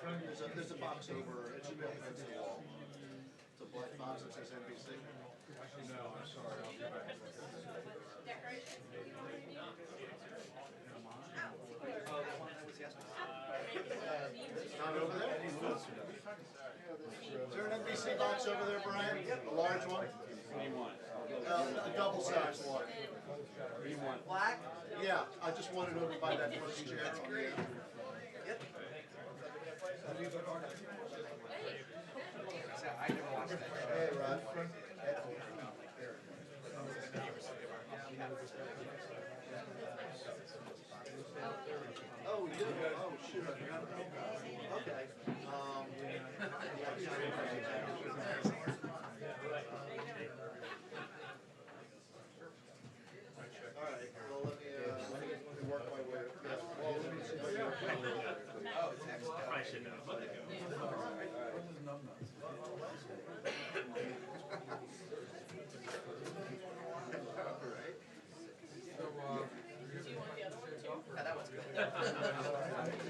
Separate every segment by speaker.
Speaker 1: There's a box over, it should be up against the wall. It's a black box that says NBC.
Speaker 2: No, I'm sorry. I'll get back.
Speaker 1: It's not over there? Is there an NBC box over there, Brian? A large one?
Speaker 3: What do you want?
Speaker 1: A double-sized one.
Speaker 3: What do you want?
Speaker 1: Black? Yeah, I just wanted over by that working chair. That's great. Yep.
Speaker 4: I never watched that.
Speaker 1: Hey, Rod. Oh, you do? Oh, shoot, I forgot about that. Okay. All right, well, let me work my way. Yeah, well, let me see if I can.
Speaker 4: Oh, it's next.
Speaker 3: I should know.
Speaker 4: Yeah, that was good.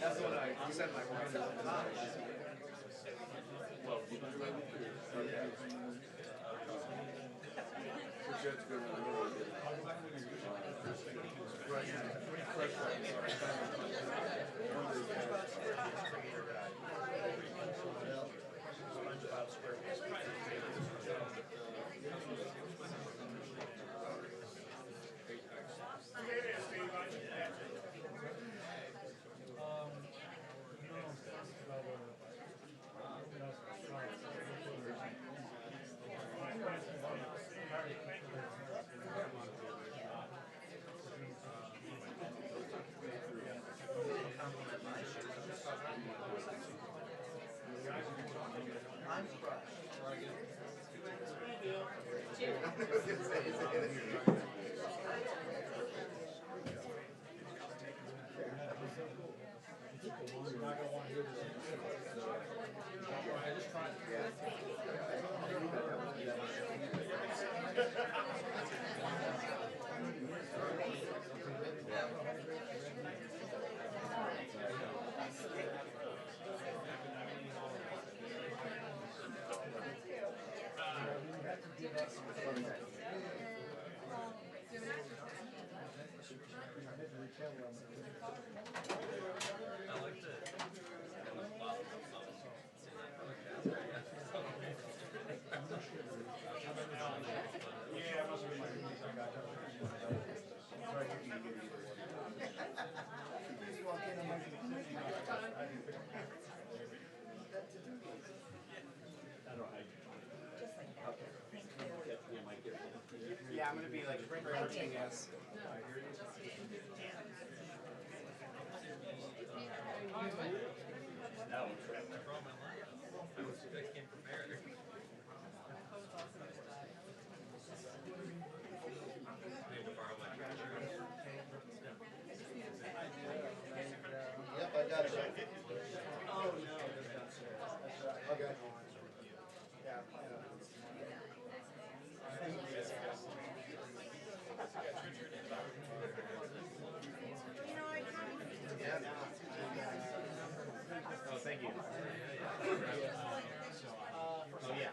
Speaker 4: That's what I said my wife.
Speaker 3: Well,
Speaker 1: I'm crushed.
Speaker 2: You're not going to want to hear this. I just tried.
Speaker 3: I liked it.
Speaker 2: Yeah, it must have been my knees. I got
Speaker 4: Yeah, I'm gonna be like crouching as.
Speaker 3: That was trapped from my life. I came prepared. Need to borrow my treasure.
Speaker 1: Yep, I got it. Oh, no. Okay. Yeah.
Speaker 3: Oh, thank you. Oh, yeah.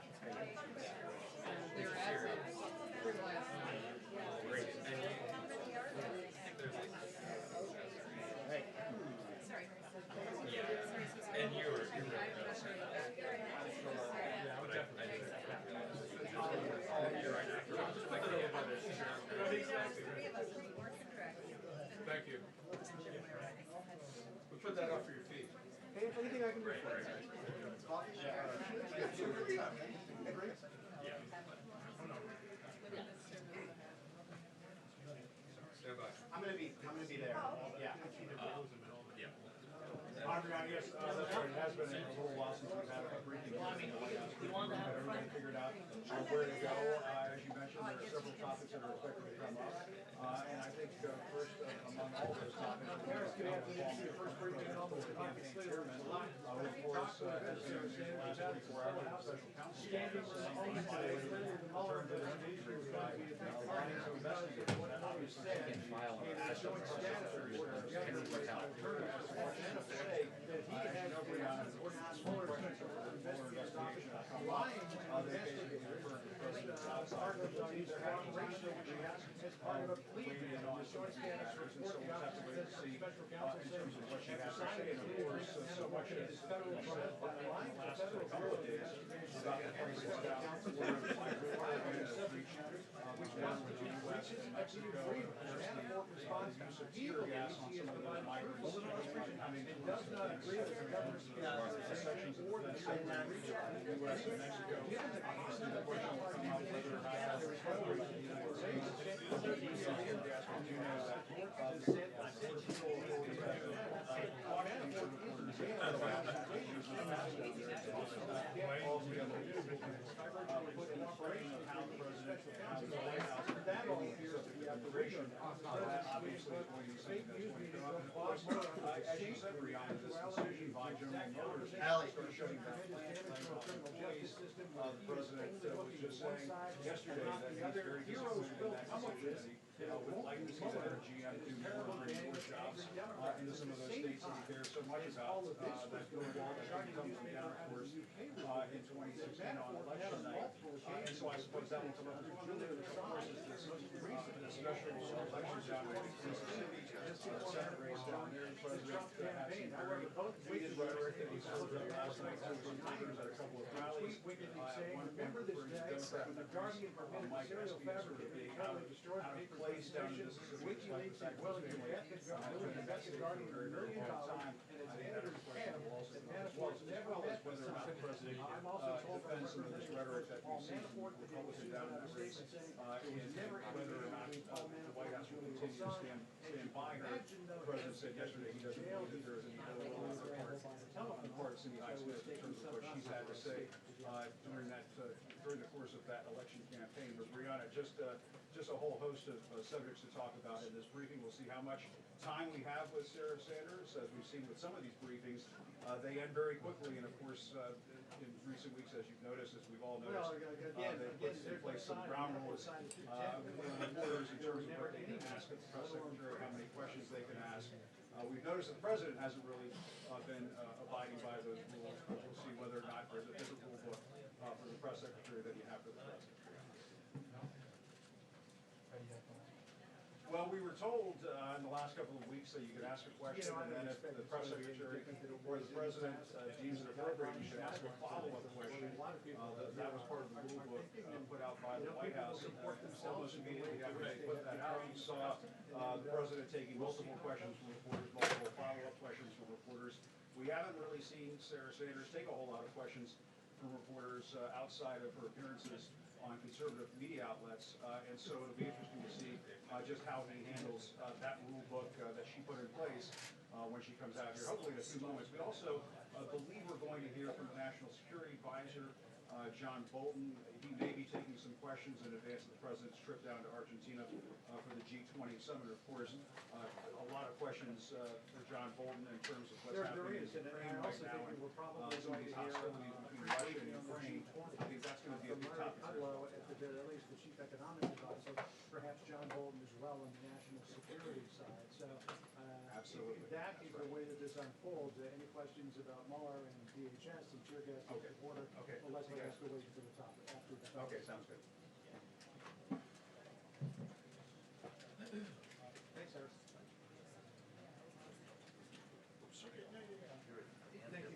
Speaker 3: Great.
Speaker 1: Hey.
Speaker 3: Yeah. And you're really good. But I you're right.
Speaker 2: Thank you. We put that up for your feet.
Speaker 1: Hey, if anything I can do
Speaker 3: Right,
Speaker 1: for you.
Speaker 3: right.
Speaker 1: Coffee?
Speaker 3: Yeah.
Speaker 2: Stand by.
Speaker 4: I'm gonna be there. Yeah.
Speaker 3: Yeah.
Speaker 2: I guess that's right. It has been a little while since we've had a briefing. We wanted to have everything figured out where to go. As you mentioned, there are several topics that are expected to come up. And I think first among all those topics, we have the first briefing on the campaign chairman, who of course has been in the last 24 hours of special counsel. File on a special counsel. weighed in on some of these matters, and so we'll have to wait and see in terms of what she has to say. And of course, so much has been said in the last couple of days about the crisis down the border of Afghanistan, which was with the U.S. and Mexico, and of course the use of tear gas on some of those migrants coming towards the sections of the fence between the U.S. and Mexico. Obviously, the question will come up whether or not that's the United States the use of tear gas. We do know that Border Patrol authorities have cautioning for reporters that use of gas down there. All we have to do is put in frame of how the president has the White House handling the subject of immigration. That obviously is going to be something that's going to come up. And of course, as you said, Brianna, this decision by General Motors to start shutting down plants, laying off employees, the president was just saying yesterday that he's very disappointed in that decision. That he would like to see that GM do more and bring more jobs into some of those states that he cares so much about. That bill that comes down, of course, in 2016 on election night. And so I suppose that will come up. One of the other, of course, is this special election down in Mississippi, Senate race down there. The president had some very weighted rhetoric that he served up last night to his supporters at a couple of rallies. At one point, referring to Democrat members, Mike Espy as sort of being out of place down in Mississippi, despite the fact that his family has been in that state for a very, very long time. I think that's a question that will also come as well as whether or not the president defends some of this rhetoric that we've seen from Republicans down in that race, and whether or not the White House will continue to stand by her. The president said yesterday he doesn't believe that there is any ill will on the part of Cindy Hyde-Smith in terms of what she's had to say during the course of that election campaign. But Brianna, just a whole host of subjects to talk about in this briefing. We'll see how much time we have with Sarah Sanders. As we've seen with some of these briefings, they end very quickly. And of course, in recent weeks, as you've noticed, as we've all noticed, they've put in place some ground rules with reporters in terms of what they can ask of the press secretary, how many questions they can ask. We've noticed that the president hasn't really been abiding by those rules, but we'll see whether or not there's a different rule book for the press secretary than you have for the president. Well, we were told in the last couple of weeks that you could ask a question, and then if the press secretary or the president deems it appropriate, you should ask a follow-up question. That was part of the rule book put out by the White House. Almost immediately after they put that out, you saw the president taking multiple questions from reporters, multiple follow-up questions from reporters. We haven't really seen Sarah Sanders take a whole lot of questions from reporters outside of her appearances on conservative media outlets, and so it'll be interesting to see just how he handles that rule book that she put in place when she comes out here, hopefully in a few moments. We also believe we're going to hear from the National Security Advisor, John Bolton. He may be taking some questions in advance of the president's trip down to Argentina for the G20 Summit. Of course, a lot of questions for John Bolton in terms of what's happening in Ukraine right now, and some of these hostilities between Russia and Ukraine. I think that's going to be a big topic.
Speaker 5: At the very least, the chief economic advisor, perhaps John Bolton as well on the national security side. So
Speaker 2: absolutely,
Speaker 5: if that is the way that this unfolds. Any questions about Mueller and DHS and tear gas at the border?
Speaker 2: Okay.
Speaker 5: Well, let's go wait to the top after that.
Speaker 2: Okay, sounds good.
Speaker 5: Thanks, Eric.
Speaker 4: Thank you.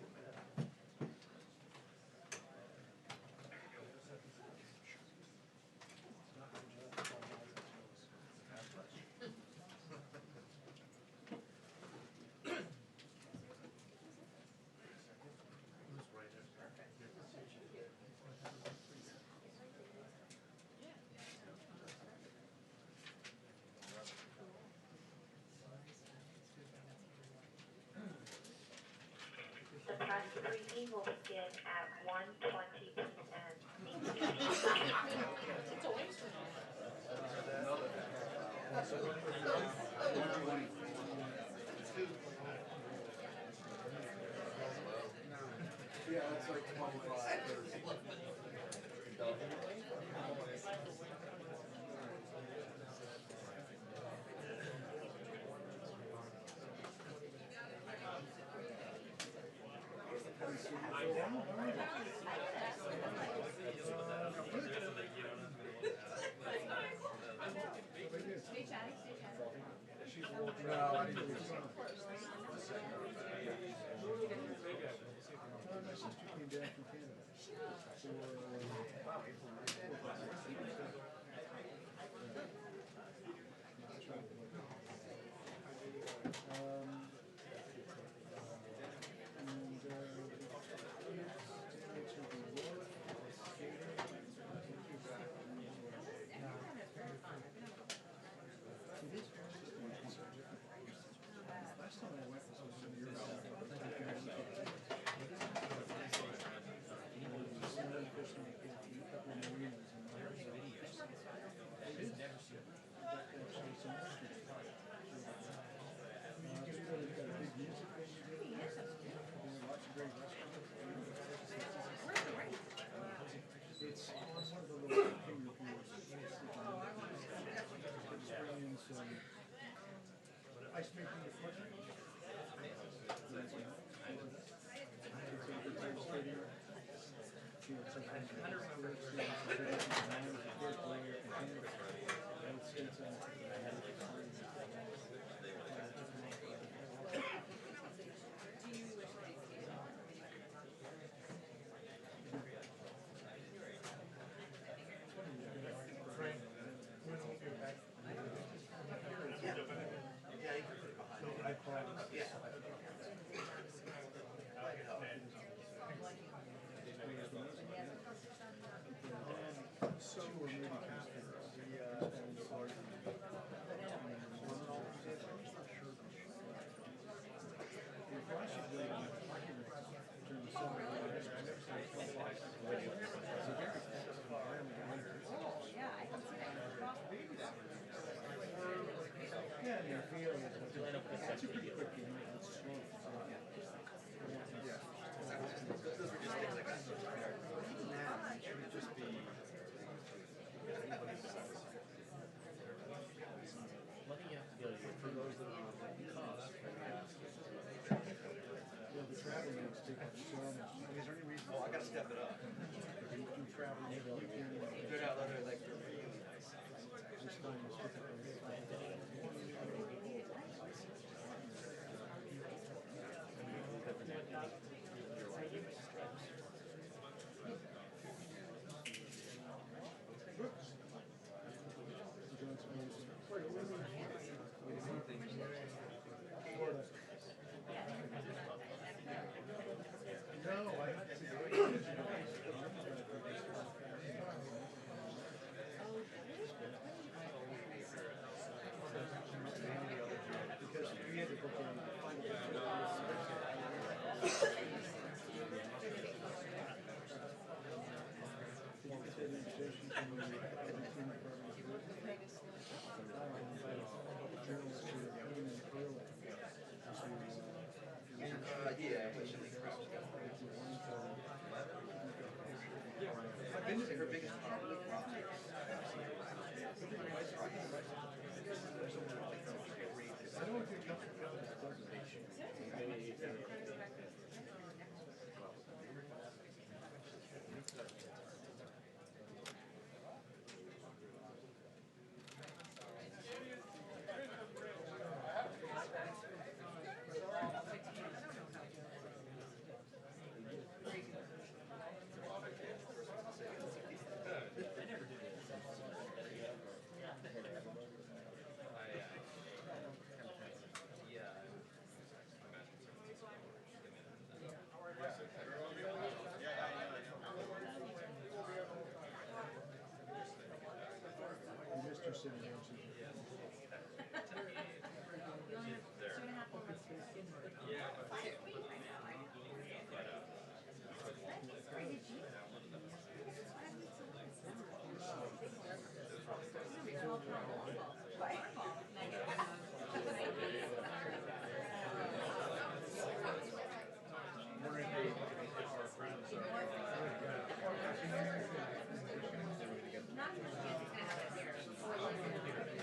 Speaker 6: The press briefing will begin at 1:20 p.m.
Speaker 1: Yeah, it's like 25, 30.
Speaker 2: Well, I think it's my sister came down from Canada last time I went was some years ago. It's on one of the little finger piers. Ice making equipment.
Speaker 4: Oh, I gotta step it up. Good out there, like, I've been to her biggest problem.
Speaker 2: I don't think that's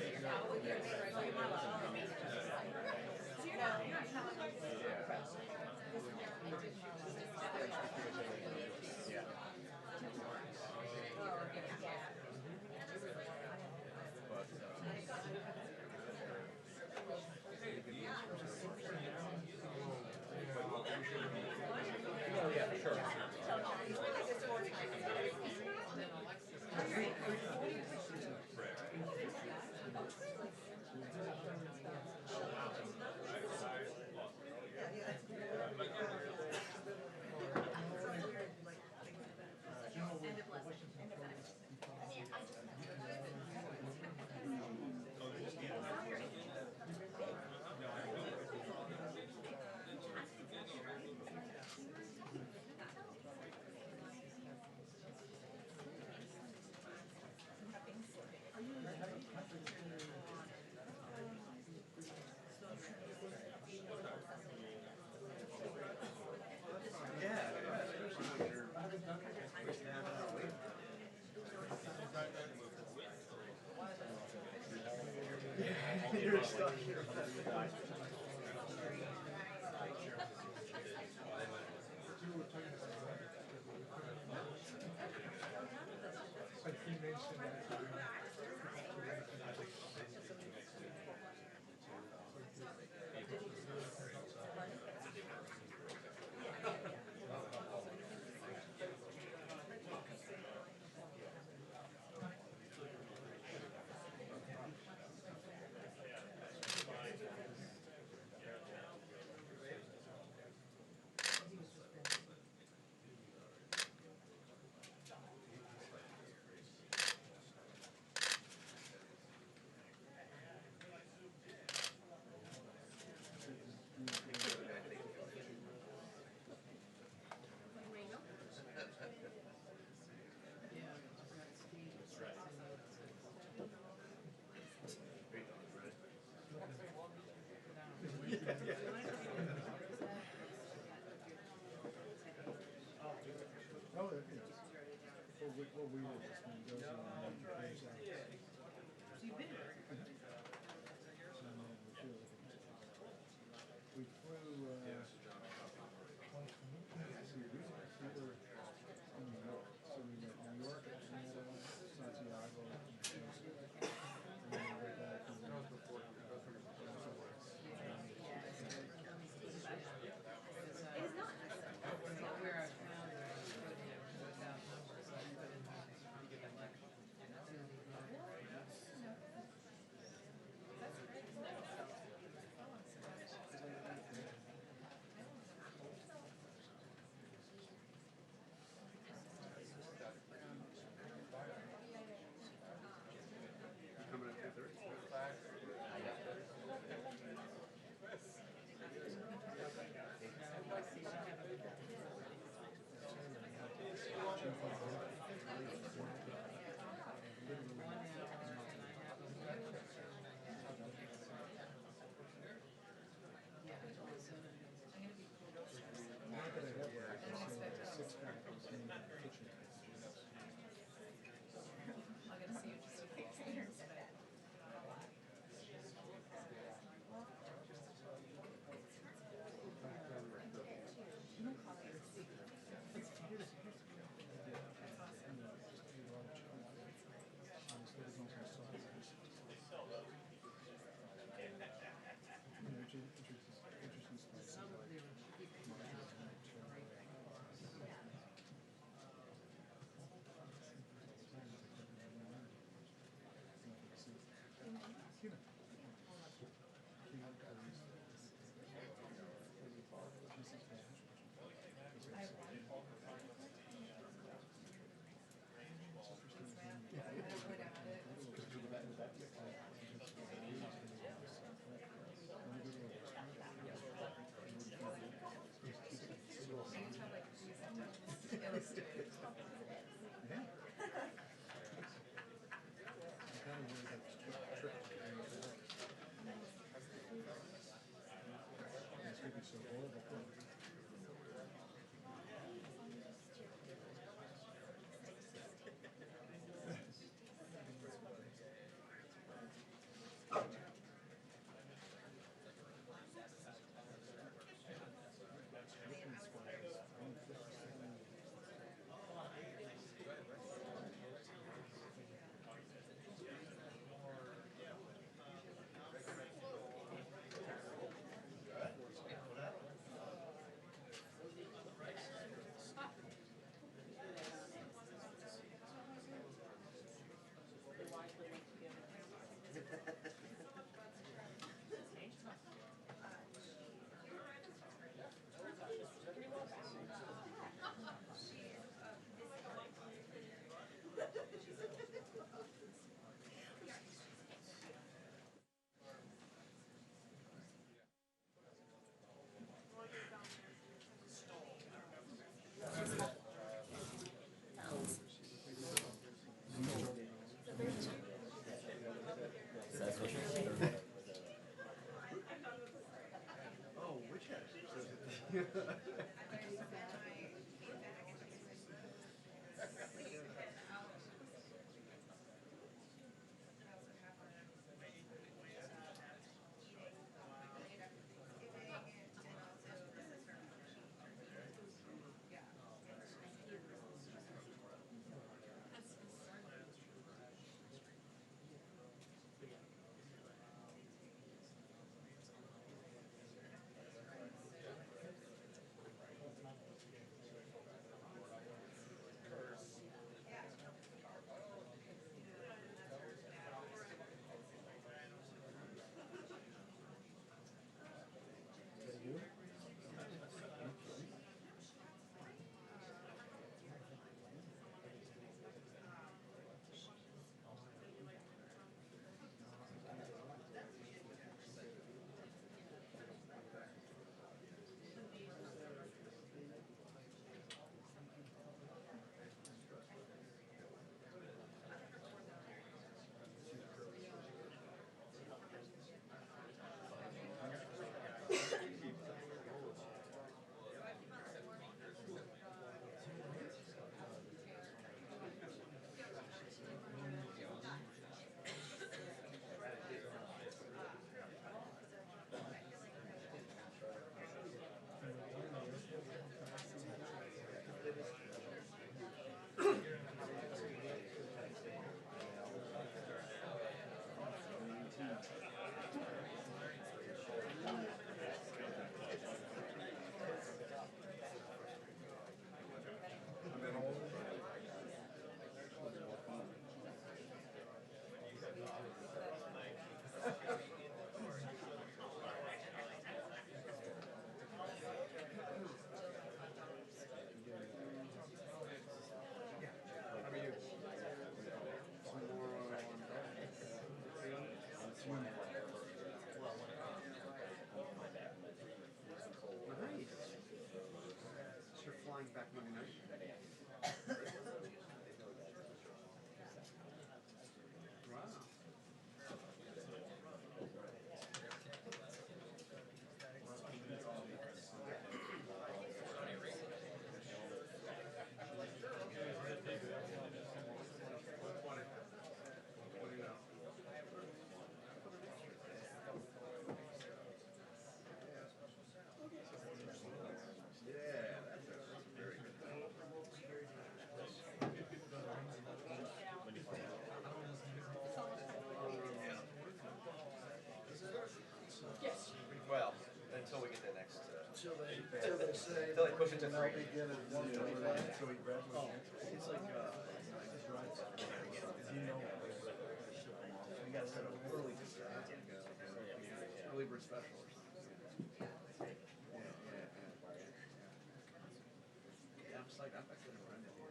Speaker 2: You're stuck here. Oh, there it is. Well, we were just going to go through and close out. We flew, let's see, we were in New York. So we went New York, Atlanta, Santiago, and then we went back and
Speaker 1: coming back Monday night? Wow.
Speaker 4: Well, until we get the next,
Speaker 1: Till they say.
Speaker 4: Till they push it to
Speaker 1: they'll
Speaker 4: 3.
Speaker 1: begin at 1:25. So he graduates. It's like, his rides. You know. You gotta set up early. Early bird special or something. Yeah, I'm psyched. I'm actually gonna run it here.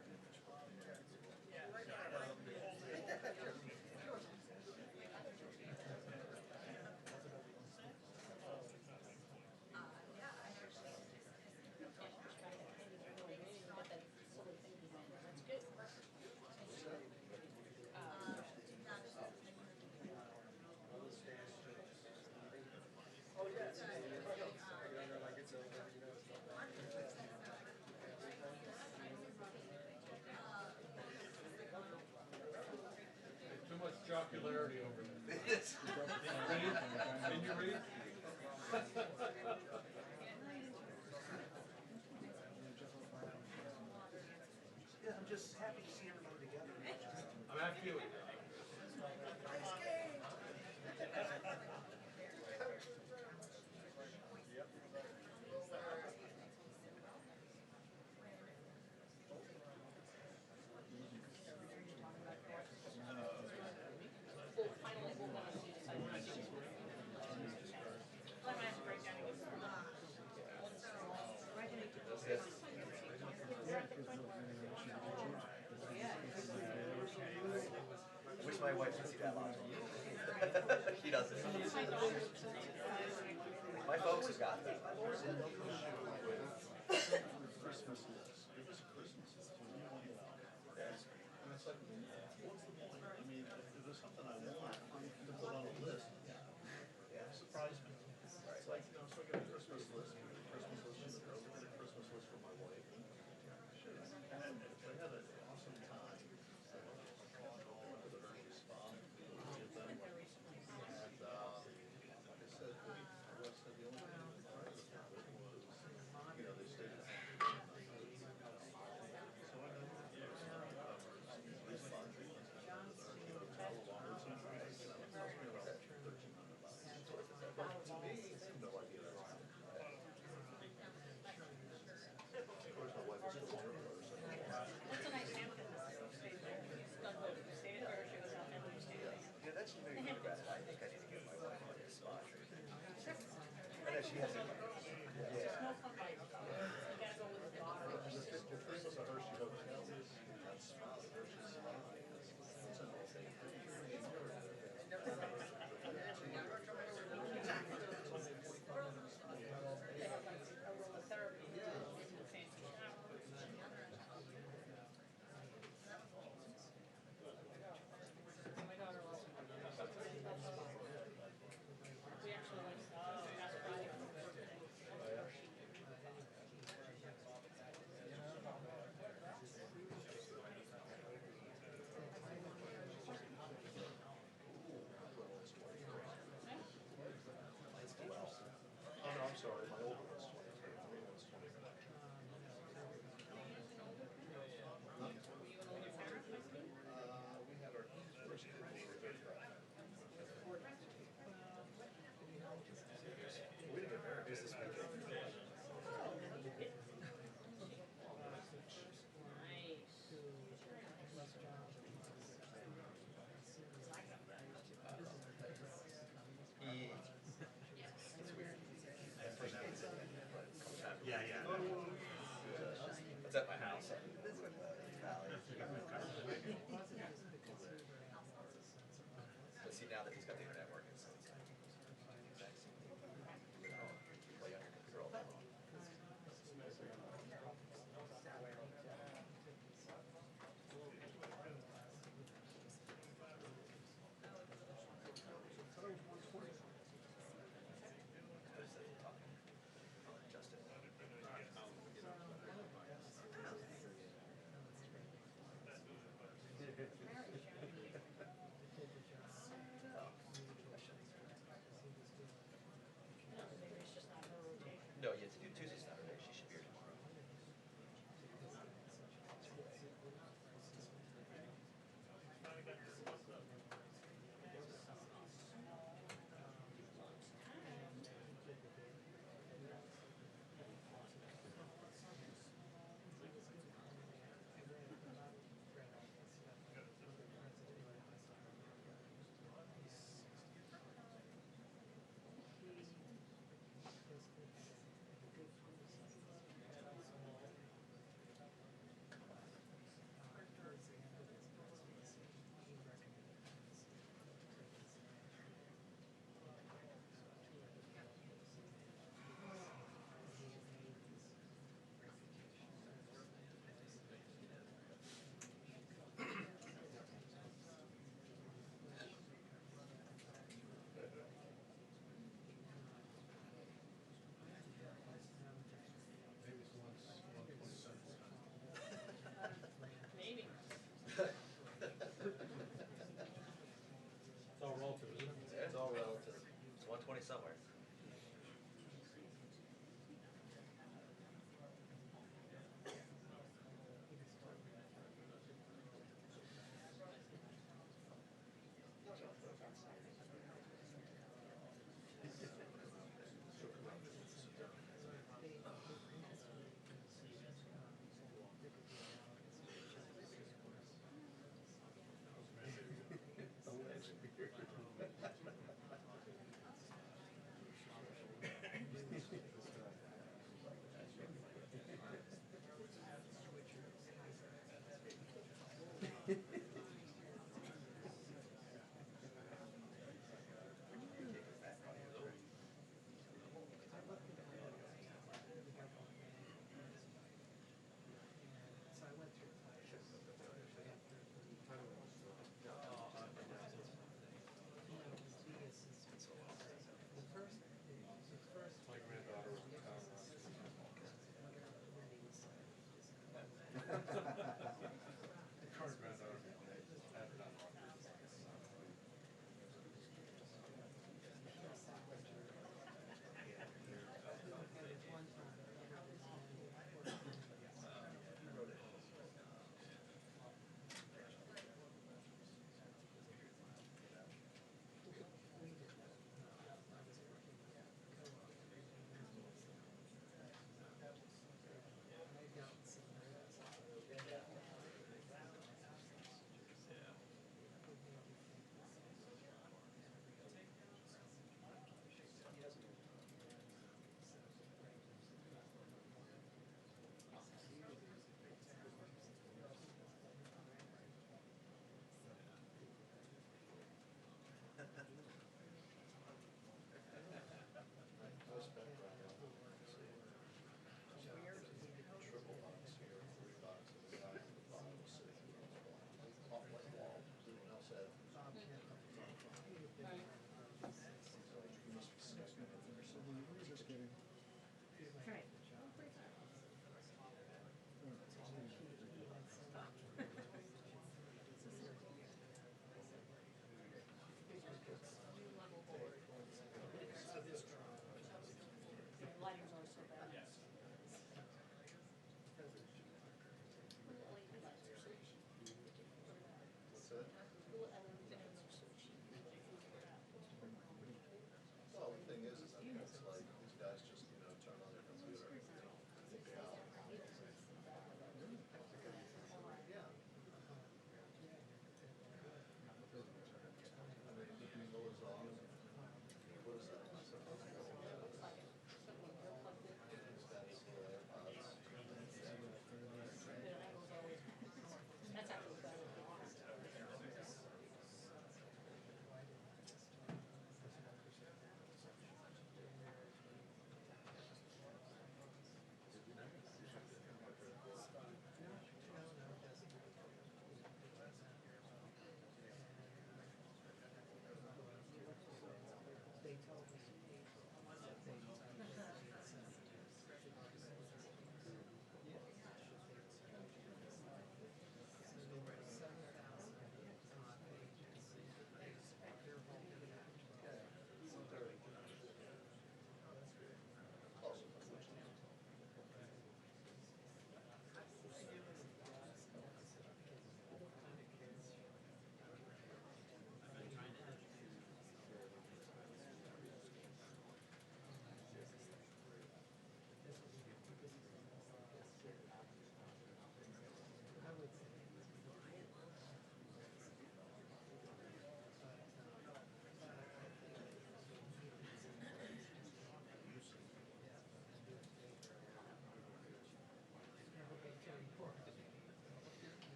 Speaker 3: Too much jocularity over there. Can you read?
Speaker 5: Yeah, I'm just happy to see everybody together.
Speaker 3: I'm after you.
Speaker 4: Wish my wife could see that live. She doesn't. My folks have got that.
Speaker 1: Christmas list. It was Christmas. It's 2021. And it's like, what's the point? I mean, if there's something I want to put on a list, surprise me. It's like, you know, so I get a Christmas list for the Christmas list for the girls, I get a Christmas list for my wife. And they had an awesome time. So, we went to the Hershey Spa, with them. And, like I said, my wife said the only thing that was private about it was, you know, they stayed at home. So I know, three spa treatments, hotel along with some drinks, you know, it cost me around $1,300. But to me, I have no idea that's how. Of course, my wife is still working for herself.
Speaker 7: That's a nice family. Stay at her, she goes out and we stay there.
Speaker 4: Yeah, that's maybe the best. I think I need to give my wife like a spa treatment. I know she has a, yeah.
Speaker 7: No fun bike. You gotta go with the daughter.
Speaker 1: The Christmas at Hershey Hotel is, that spa, the Hershey Spa, it's an all-day thing.
Speaker 7: They have like aromatherapy. Fancy shower. My daughter loves it. We actually went last Friday for her birthday.
Speaker 1: Oh, no, I'm sorry, my older one's 23, my middle one's 25. We had our first kid when we were 35. We didn't get married.
Speaker 4: Here's this weekend. It's weird. I appreciate it. Yeah, yeah. It's at my house. But see, now that he's got the internet working, so it's like, nice. Play on your computer all day long.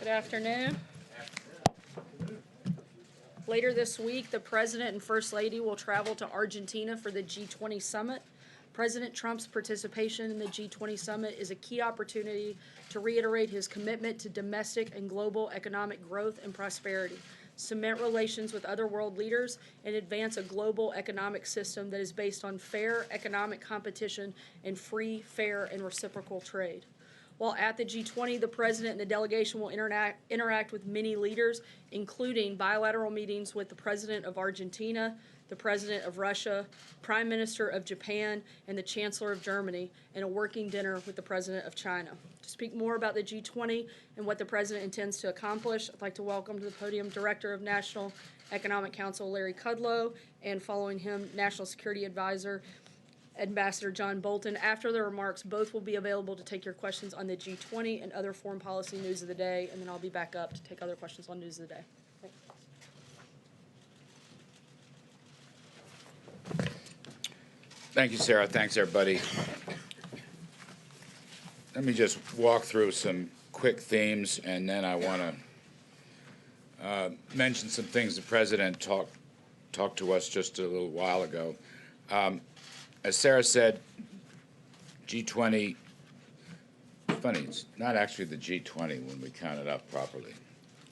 Speaker 7: Good afternoon. Later this week, the President and First Lady will travel to Argentina for the G20 Summit. President Trump's participation in the G20 Summit is a key opportunity to reiterate his commitment to domestic and global economic growth and prosperity, cement relations with other world leaders, and advance a global economic system that is based on fair economic competition and free, fair, and reciprocal trade. While at the G20, the President and the delegation will interact with many leaders, including bilateral meetings with the President of Argentina, the President of Russia, Prime Minister of Japan, and the Chancellor of Germany, and a working dinner with the President of China. To speak more about the G20 and what the President intends to accomplish, I'd like to welcome to the podium Director of National Economic Council Larry Kudlow, and following him, National Security Advisor Ambassador John Bolton. After the remarks, both will be available to take your questions on the G20 and other foreign policy news of the day, and then I'll be back up to take other questions on news of the day.
Speaker 8: Thank you, Sarah. Thanks, everybody. Let me just walk through some quick themes, and then I want to mention some things the President talked to us just a little while ago. As Sarah said, G20, funny, it's not actually the G20 when we count it up properly,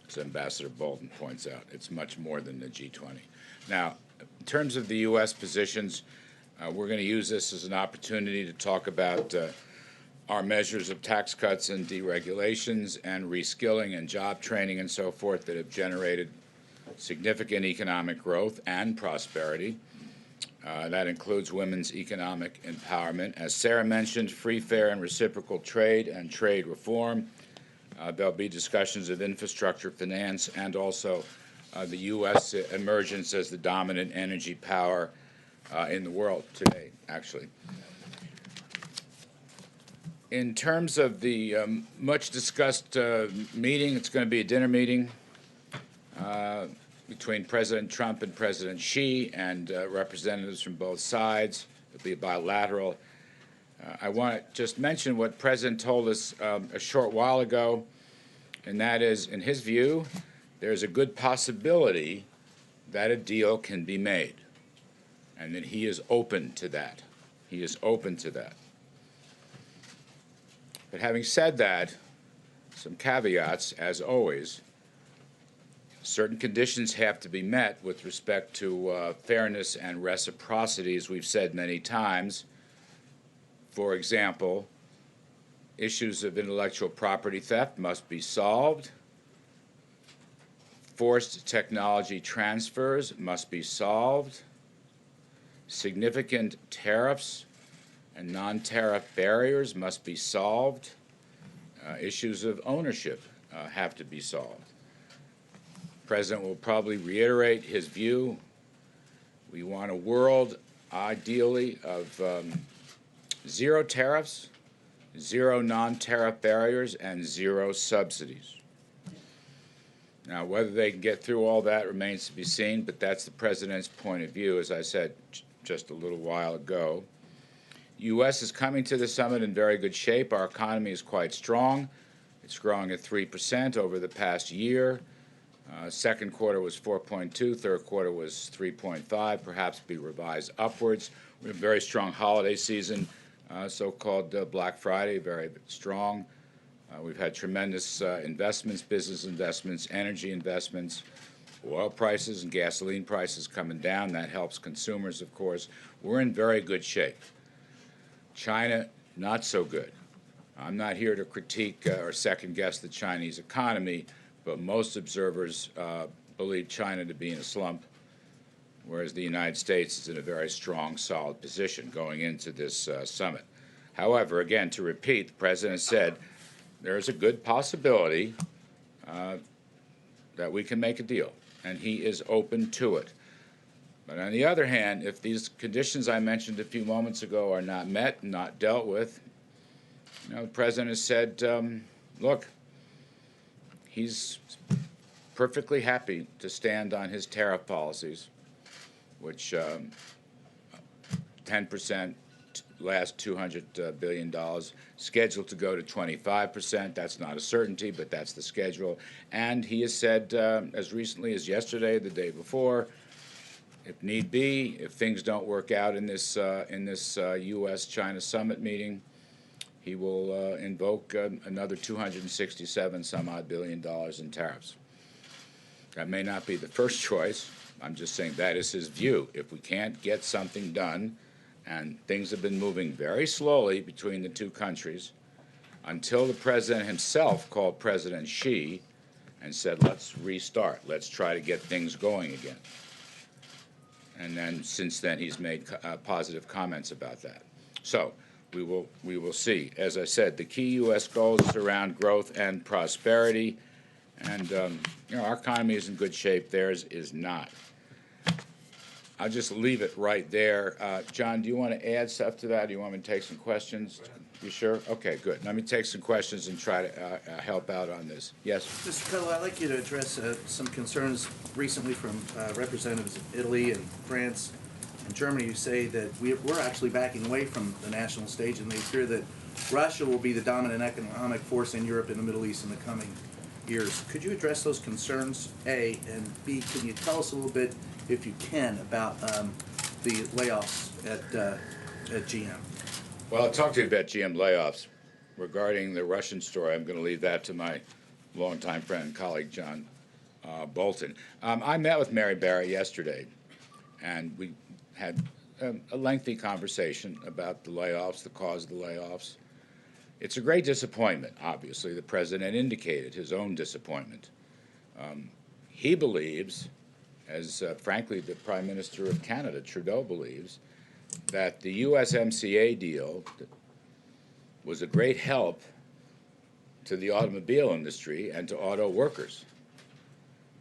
Speaker 8: as Ambassador Bolton points out. It's much more than the G20. Now, in terms of the U.S. positions, we're going to use this as an opportunity to talk about our measures of tax cuts and deregulations and reskilling and job training and so forth that have generated significant economic growth and prosperity. That includes women's economic empowerment. As Sarah mentioned, free, fair, and reciprocal trade and trade reform. There'll be discussions of infrastructure, finance, and also the U.S. emergence as the dominant energy power in the world today, actually. In terms of the much-discussed meeting, it's going to be a dinner meeting between President Trump and President Xi and representatives from both sides. It'll be bilateral. I want to just mention what President told us a short while ago, and that is, in his view, there's a good possibility that a deal can be made, and that he is open to that. He is open to that. But having said that, some caveats, as always. Certain conditions have to be met with respect to fairness and reciprocity, as we've said many times. For example, issues of intellectual property theft must be solved. Forced technology transfers must be solved. Significant tariffs and non-tariff barriers must be solved. Issues of ownership have to be solved. The President will probably reiterate his view. We want a world, ideally, of zero tariffs, zero non-tariff barriers, and zero subsidies. Now, whether they can get through all that remains to be seen, but that's the President's point of view, as I said just a little while ago. The U.S. is coming to the summit in very good shape. Our economy is quite strong. It's growing at 3% over the past year. Second quarter was 4.2, third quarter was 3.5, perhaps be revised upwards. We have a very strong holiday season, so-called Black Friday, very strong. We've had tremendous investments, business investments, energy investments, oil prices and gasoline prices coming down. That helps consumers, of course. We're in very good shape. China, not so good. I'm not here to critique or second-guess the Chinese economy, but most observers believe China to be in a slump, whereas the United States is in a very strong, solid position going into this summit. However, again, to repeat, the President said there is a good possibility that we can make a deal, and he is open to it. But on the other hand, if these conditions I mentioned a few moments ago are not met, not dealt with, the President has said, look, he's perfectly happy to stand on his tariff policies, which 10% last $200 billion, scheduled to go to 25%. That's not a certainty, but that's the schedule. And he has said, as recently as yesterday, the day before, if need be, if things don't work out in this U.S.-China summit meeting, he will invoke another 267 some odd billion dollars in tariffs. That may not be the first choice. I'm just saying that is his view. If we can't get something done, and things have been moving very slowly between the two countries, until the president himself called President Xi and said, let's restart, let's try to get things going again. And then since then he's made positive comments about that. So we will see. As I said, the key U.S. goals is around growth and prosperity, and our economy is in good shape. Theirs is not. I'll just leave it right there. John, do you want to add stuff to that? Do you want me to take some questions? You sure? Okay, good. Let me take some questions and try to help out on this. Yes?
Speaker 9: Mr. Cuttle, I'd like you to address some concerns recently from representatives of Italy and France and Germany who say that we're actually backing away from the national stage, and they fear that Russia will be the dominant economic force in Europe and the Middle East in the coming years. Could you address those concerns, A, and B, can you tell us a little bit, if you can, about the layoffs at GM?
Speaker 8: Well, I'll talk to you about GM layoffs. Regarding the Russian story, I'm going to leave that to my longtime friend and colleague, John Bolton. I met with Mary Barra yesterday, and we had a lengthy conversation about the layoffs, the cause of the layoffs. It's a great disappointment, obviously. The president indicated his own disappointment. He believes, as frankly the Prime Minister of Canada, Trudeau, believes, that the USMCA deal was a great help to the automobile industry and to auto workers.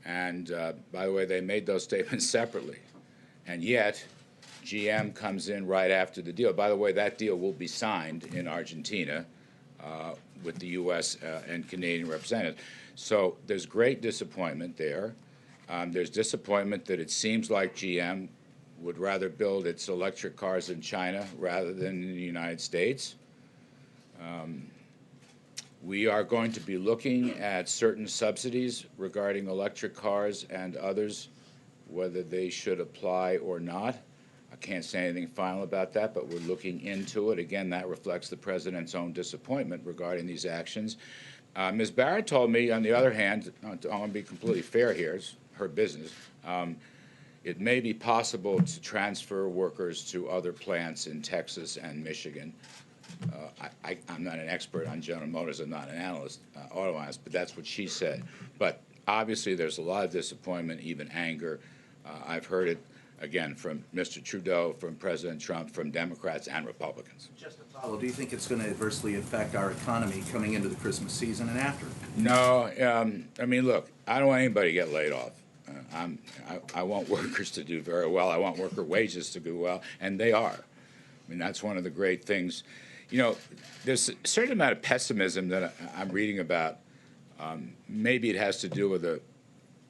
Speaker 8: And by the way, they made those statements separately. And yet, GM comes in right after the deal. By the way, that deal will be signed in Argentina with the U.S. And Canadian representatives. So there's great disappointment there. There's disappointment that it seems like GM would rather build its electric cars in China rather than in the United States. We are going to be looking at certain subsidies regarding electric cars and others, whether they should apply or not. I can't say anything final about that, but we're looking into it. Again, that reflects the president's own disappointment regarding these actions. Ms. Barrett told me, on the other hand, I want to be completely fair here, it's her business, it may be possible to transfer workers to other plants in Texas and Michigan. I'm not an expert on General Motors. I'm not an analyst, auto analyst, but that's what she said. But obviously there's a lot of disappointment, even anger. I've heard it, again, from Mr. Trudeau, from President Trump, from Democrats and Republicans.
Speaker 9: Just to follow, do you think it's going to adversely affect our economy coming into the Christmas season and after?
Speaker 8: No. I mean, look, I don't want anybody to get laid off. I want workers to do very well. I want worker wages to do well, and they are. I mean, that's one of the great things. You know, there's a certain amount of pessimism that I'm reading about. Maybe it has to do with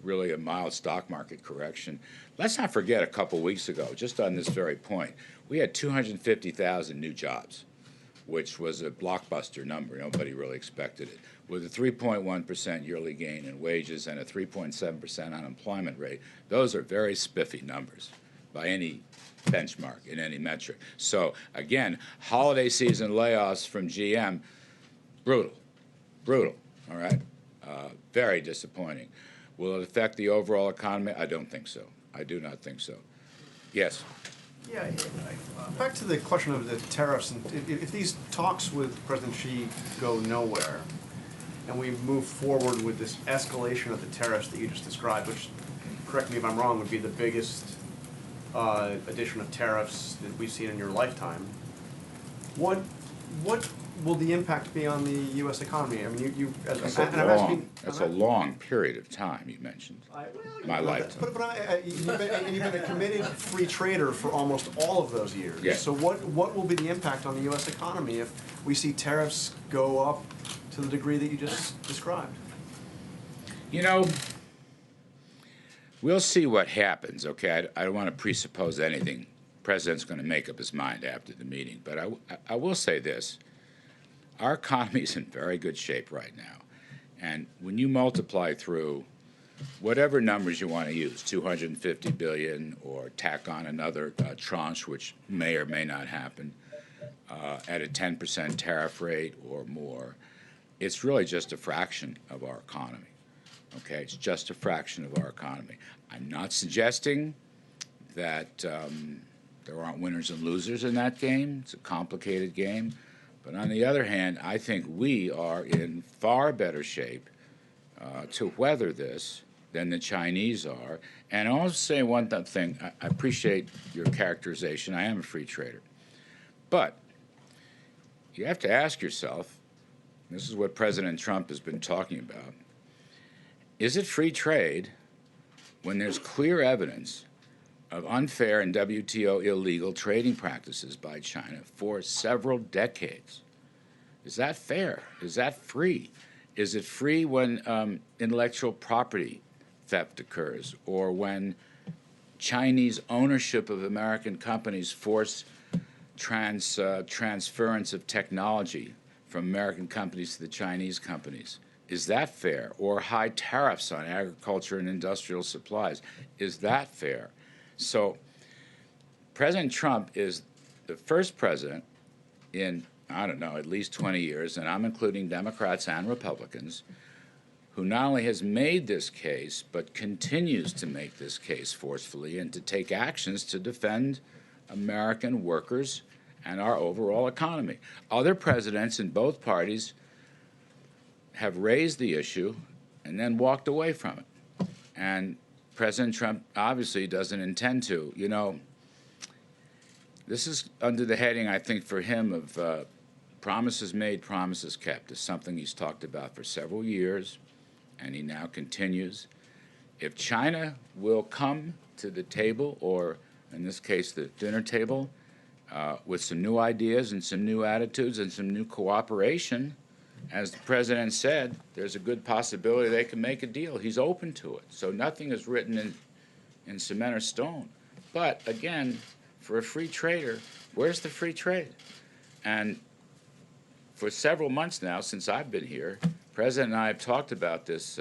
Speaker 8: really a mild stock market correction. Let's not forget a couple weeks ago, just on this very point, we had 250,000 new jobs, which was a blockbuster number. Nobody really expected it. With a 3.1% yearly gain in wages and a 3.7% unemployment rate, those are very spiffy numbers by any benchmark in any metric. So again, holiday season layoffs from GM, brutal, all right? Very disappointing. Will it affect the overall economy? I don't think so. I do not think so. Yes?
Speaker 10: Yeah, back to the question of the tariffs, and if these talks with President Xi go nowhere, and we move forward with this escalation of the tariffs that you just described, which, correct me if I'm wrong, would be the biggest addition of tariffs that we've seen in your lifetime, what will the impact be on the U.S. economy? I mean,
Speaker 8: That's a long period of time you mentioned. My lifetime.
Speaker 10: But you've been a committed free trader for almost all of those years.
Speaker 8: Yeah.
Speaker 10: So what will be the impact on the U.S. economy if we see tariffs go up to the degree that you just described?
Speaker 8: You know, we'll see what happens, okay? I don't want to presuppose anything president's going to make up his mind after the meeting. But I will say this. Our economy is in very good shape right now. And when you multiply through whatever numbers you want to use, 250 billion, or tack on another tranche, which may or may not happen, at a 10% tariff rate or more, it's really just a fraction of our economy. Okay, it's just a fraction of our economy. I'm not suggesting that there aren't winners and losers in that game. It's a complicated game. But on the other hand, I think we are in far better shape to weather this than the Chinese are. And I'll also say one thing. I appreciate your characterization. I am a free trader. But you have to ask yourself, this is what President Trump has been talking about, is it free trade when there's clear evidence of unfair and WTO illegal trading practices by China for several decades? Is that fair? Is that free? Is it free when intellectual property theft occurs, or when Chinese ownership of American companies force transference of technology from American companies to the Chinese companies? Is that fair? Or high tariffs on agriculture and industrial supplies? Is that fair? So President Trump is the first president in, I don't know, at least 20 years, and I'm including Democrats and Republicans, who not only has made this case, but continues to make this case forcefully and to take actions to defend American workers and our overall economy. Other presidents in both parties have raised the issue and then walked away from it. And President Trump obviously doesn't intend to. You know, this is under the heading, I think, for him of promises made, promises kept. It's something he's talked about for several years, and he now continues. If China will come to the table, or in this case, the dinner table, with some new ideas and some new attitudes and some new cooperation, as the president said, there's a good possibility they can make a deal. He's open to it. So nothing is written in cement or stone. But again, for a free trader, where's the free trade? And for several months now, since I've been here, President and I have talked about this.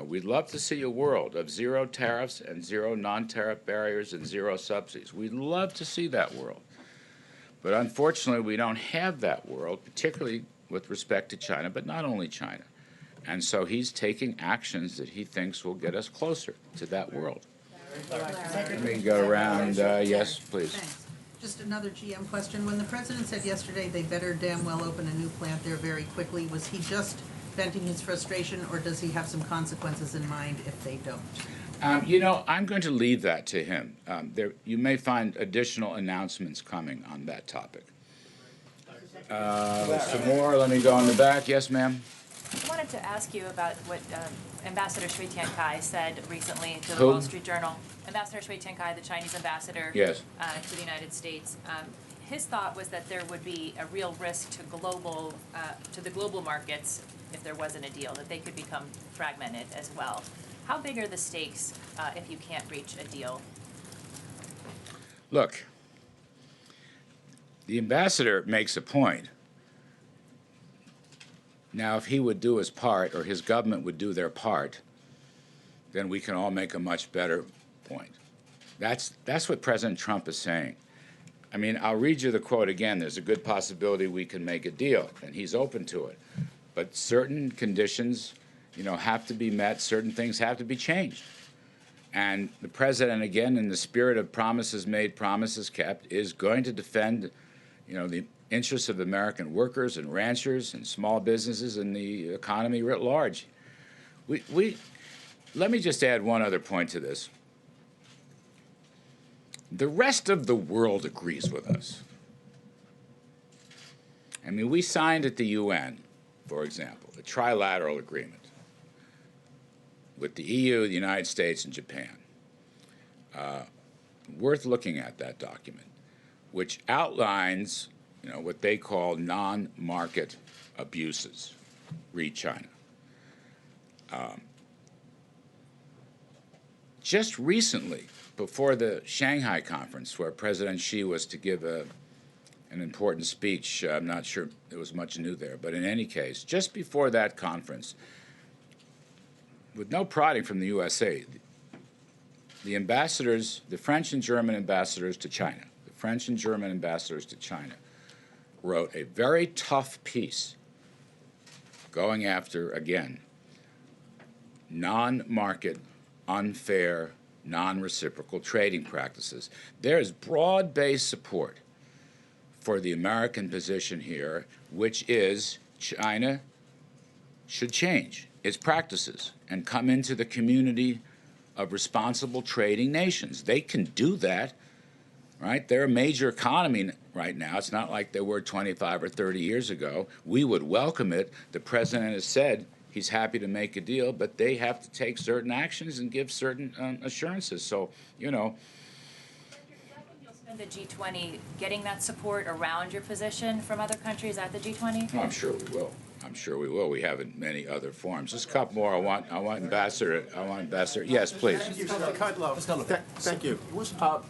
Speaker 8: We'd love to see a world of zero tariffs and zero non-tariff barriers and zero subsidies. We'd love to see that world. But unfortunately, we don't have that world, particularly with respect to China, but not only China. And so he's taking actions that he thinks will get us closer to that world. Let me go around. Yes, please.
Speaker 11: Thanks. Just another GM question. When the president said yesterday they better damn well open a new plant there very quickly, was he just venting his frustration, or does he have some consequences in mind if they don't?
Speaker 8: I'm going to leave that to him. You may find additional announcements coming on that topic. Some more. Let me go in the back. Yes, ma'am.
Speaker 12: I wanted to ask you about what Ambassador Shui Tiankai said recently to the
Speaker 8: Who?
Speaker 12: Wall Street Journal. Ambassador Shui Tiankai, the Chinese ambassador
Speaker 8: Yes.
Speaker 12: To the United States. His thought was that there would be a real risk to the global markets if there wasn't a deal, that they could become fragmented as well. How big are the stakes if you can't reach a deal?
Speaker 8: Look, the ambassador makes a point. Now, if he would do his part, or his government would do their part, then we can all make a much better point. That's what President Trump is saying. I mean, I'll read you the quote again. There's a good possibility we can make a deal, and he's open to it. But certain conditions, have to be met. Certain things have to be changed. And the president, again, in the spirit of promises made, promises kept, is going to defend, the interests of American workers and ranchers and small businesses and the economy writ large. Let me just add one other point to this. The rest of the world agrees with us. I mean, we signed at the UN, for example, a trilateral agreement with the EU, the United States, and Japan. Worth looking at that document, which outlines, what they call non-market abuses, read China. just recently, before the Shanghai conference, where President Xi was to give an important speech, I'm not sure there was much new there, but in any case, just before that conference, with no prodding from the USA, the ambassadors, the French and German ambassadors to China, wrote a very tough piece going after, again, non-market, unfair, non-reciprocal trading practices. There is broad-based support for the American position here, which is China should change its practices and come into the community of responsible trading nations. They can do that, right? They're a major economy right now. It's not like they were 25 or 30 years ago. We would welcome it. The president has said he's happy to make a deal, but they have to take certain actions and give certain assurances. So, you know.
Speaker 12: You'll spend the G20 getting that support around your position from other countries at the G20?
Speaker 8: Oh, I'm sure we will. I'm sure we will. We have in many other forms. Just a couple more. I want Ambassador. Yes, please.
Speaker 13: Thank you.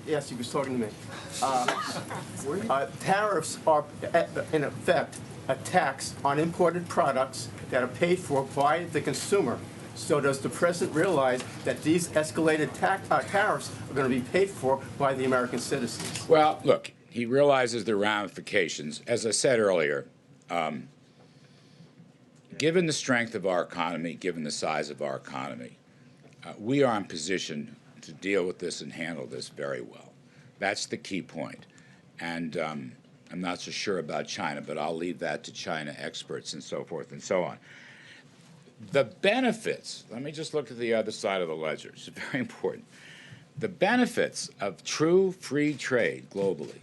Speaker 13: Yes, he was talking to me. Tariffs are, in effect, a tax on imported products that are paid for by the consumer. So does the president realize that these escalated tariffs are going to be paid for by the American citizens?
Speaker 8: Well, look, he realizes the ramifications. As I said earlier, given the strength of our economy, given the size of our economy, we are in position to deal with this and handle this very well. That's the key point. And I'm not so sure about China, but I'll leave that to China experts and so forth and so on. The benefits, let me just look at the other side of the ledger. It's very important. The benefits of true free trade globally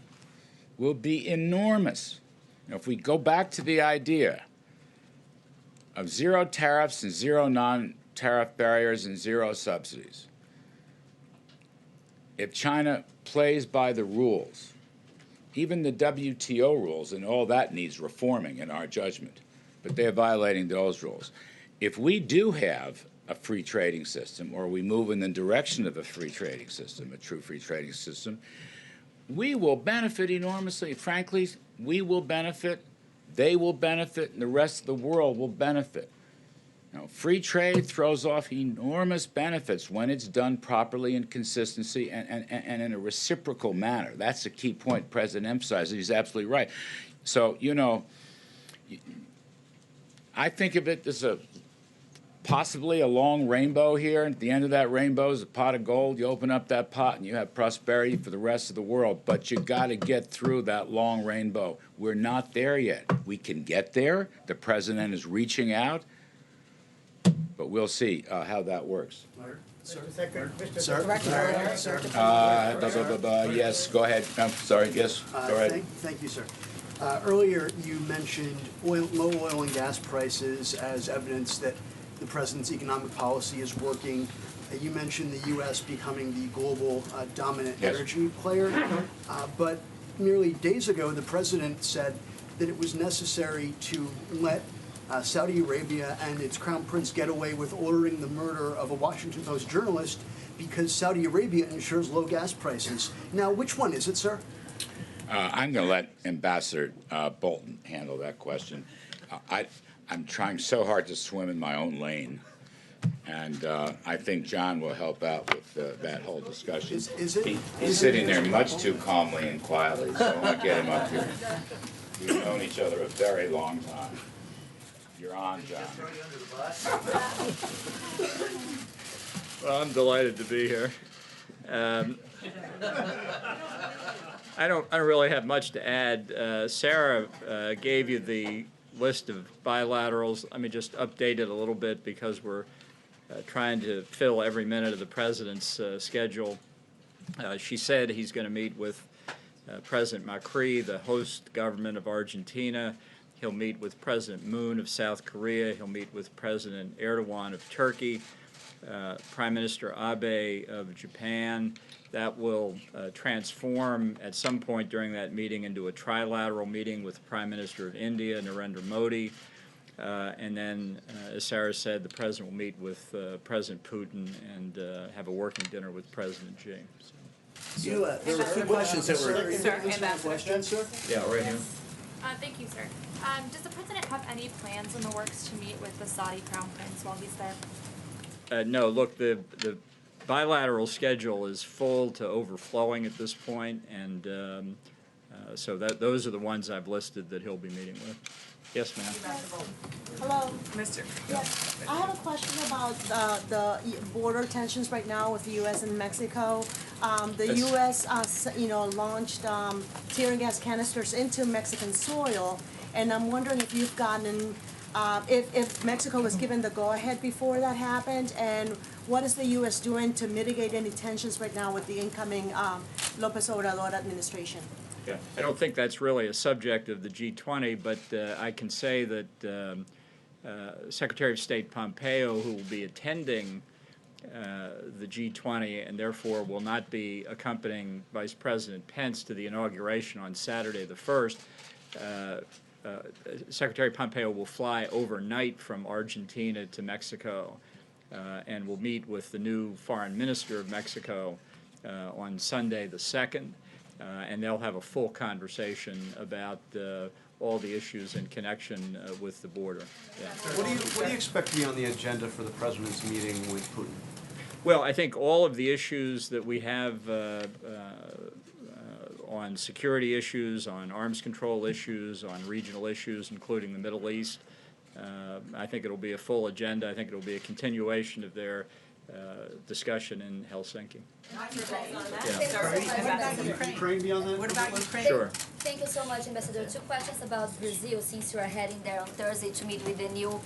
Speaker 8: will be enormous. You know, if we go back to the idea of zero tariffs and zero non-tariff barriers and zero subsidies, if China plays by the rules, even the WTO rules, and all that needs reforming in our judgment, but they're violating those rules. If we do have a free trading system, or we move in the direction of a free trading system, a true free trading system, we will benefit enormously. Frankly, we will benefit, they will benefit, and the rest of the world will benefit. Now, free trade throws off enormous benefits when it's done properly in consistency and in a reciprocal manner. That's the key point the President emphasizes. He's absolutely right. So, you know, I think of it as possibly a long rainbow here. At the end of that rainbow is a pot of gold. You open up that pot and you have prosperity for the rest of the world. But you got to get through that long rainbow. We're not there yet. We can get there. The president is reaching out. But we'll see how that works.
Speaker 5: Sir?
Speaker 8: Yes, go ahead. I'm sorry. Yes, go ahead.
Speaker 14: Thank you, sir. Earlier, you mentioned low oil and gas prices as evidence that the president's economic policy is working. You mentioned the U.S. becoming the global dominant energy player. But merely days ago, the president said that it was necessary to let Saudi Arabia and its crown prince get away with ordering the murder of a Washington Post journalist because Saudi Arabia ensures low gas prices. Now, which one is it, sir?
Speaker 8: I'm going to let Ambassador Bolton handle that question. I'm trying so hard to swim in my own lane, and I think John will help out with that whole discussion. He's sitting there much too calmly and quietly, so I want to get him up here. We've known each other a very long time. You're on, John.
Speaker 15: Well, I'm delighted to be here. I don't really have much to add. Sarah gave you the list of bilaterals. Let me just update it a little bit because we're trying to fill every minute of the president's schedule. She said he's going to meet with President Macri, the host government of Argentina. He'll meet with President Moon of South Korea. He'll meet with President Erdogan of Turkey, Prime Minister Abe of Japan. That will transform at some point during that meeting into a trilateral meeting with Prime Minister of India, Narendra Modi. And then, as Sarah said, the President will meet with President Putin and have a working dinner with President Xi. So.
Speaker 9: You, there were two questions that were.
Speaker 12: Sir, Ambassador.
Speaker 5: Question, sir?
Speaker 15: Yeah, right here.
Speaker 16: Thank you, sir. Does the president have any plans in the works to meet with the Saudi Crown Prince while he's there?
Speaker 15: No, look, the bilateral schedule is full to overflowing at this point, and so those are the ones I've listed that he'll be meeting with. Yes, ma'am.
Speaker 17: Hello.
Speaker 12: Mr.
Speaker 17: Yes, I have a question about the border tensions right now with the U.S. and Mexico. The U.S. Launched tear gas canisters into Mexican soil, and I'm wondering if you've gotten, if Mexico was given the go-ahead before that happened, and what is the U.S. doing to mitigate any tensions right now with the incoming López Obrador administration?
Speaker 15: Yeah. I don't think that's really a subject of the G20, but I can say that Secretary of State Pompeo, who will be attending the G20 and therefore will not be accompanying Vice President Pence to the inauguration on Saturday the 1st, Secretary Pompeo will fly overnight from Argentina to Mexico and will meet with the new Foreign Minister of Mexico on Sunday the 2nd. And they'll have a full conversation about all the issues in connection with the border. Yeah.
Speaker 10: What do you expect to be on the agenda for the President's meeting with Putin?
Speaker 15: Well, I think all of the issues that we have on security issues, on arms control issues, on regional issues, including the Middle East, I think it'll be a full agenda. I think it'll be a continuation of their discussion in Helsinki.
Speaker 10: Ukraine be on that?
Speaker 11: What about Ukraine?
Speaker 15: Sure.
Speaker 18: Thank you so much, Ambassador. Two questions about Brazil, since you are heading there on Thursday to meet with the new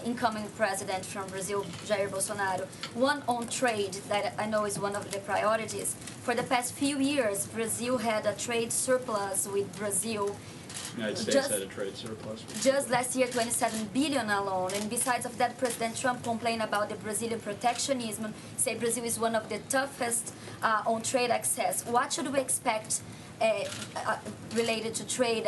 Speaker 18: incoming president from Brazil, Jair Bolsonaro. One on trade that I know is one of the priorities. For the past few years, Brazil had a trade surplus with Brazil.
Speaker 15: United States had a trade surplus.
Speaker 18: Just last year, 27 billion alone. And besides of that, President Trump complained about the Brazilian protectionism, say Brazil is one of the toughest on trade access. What should we expect related to trade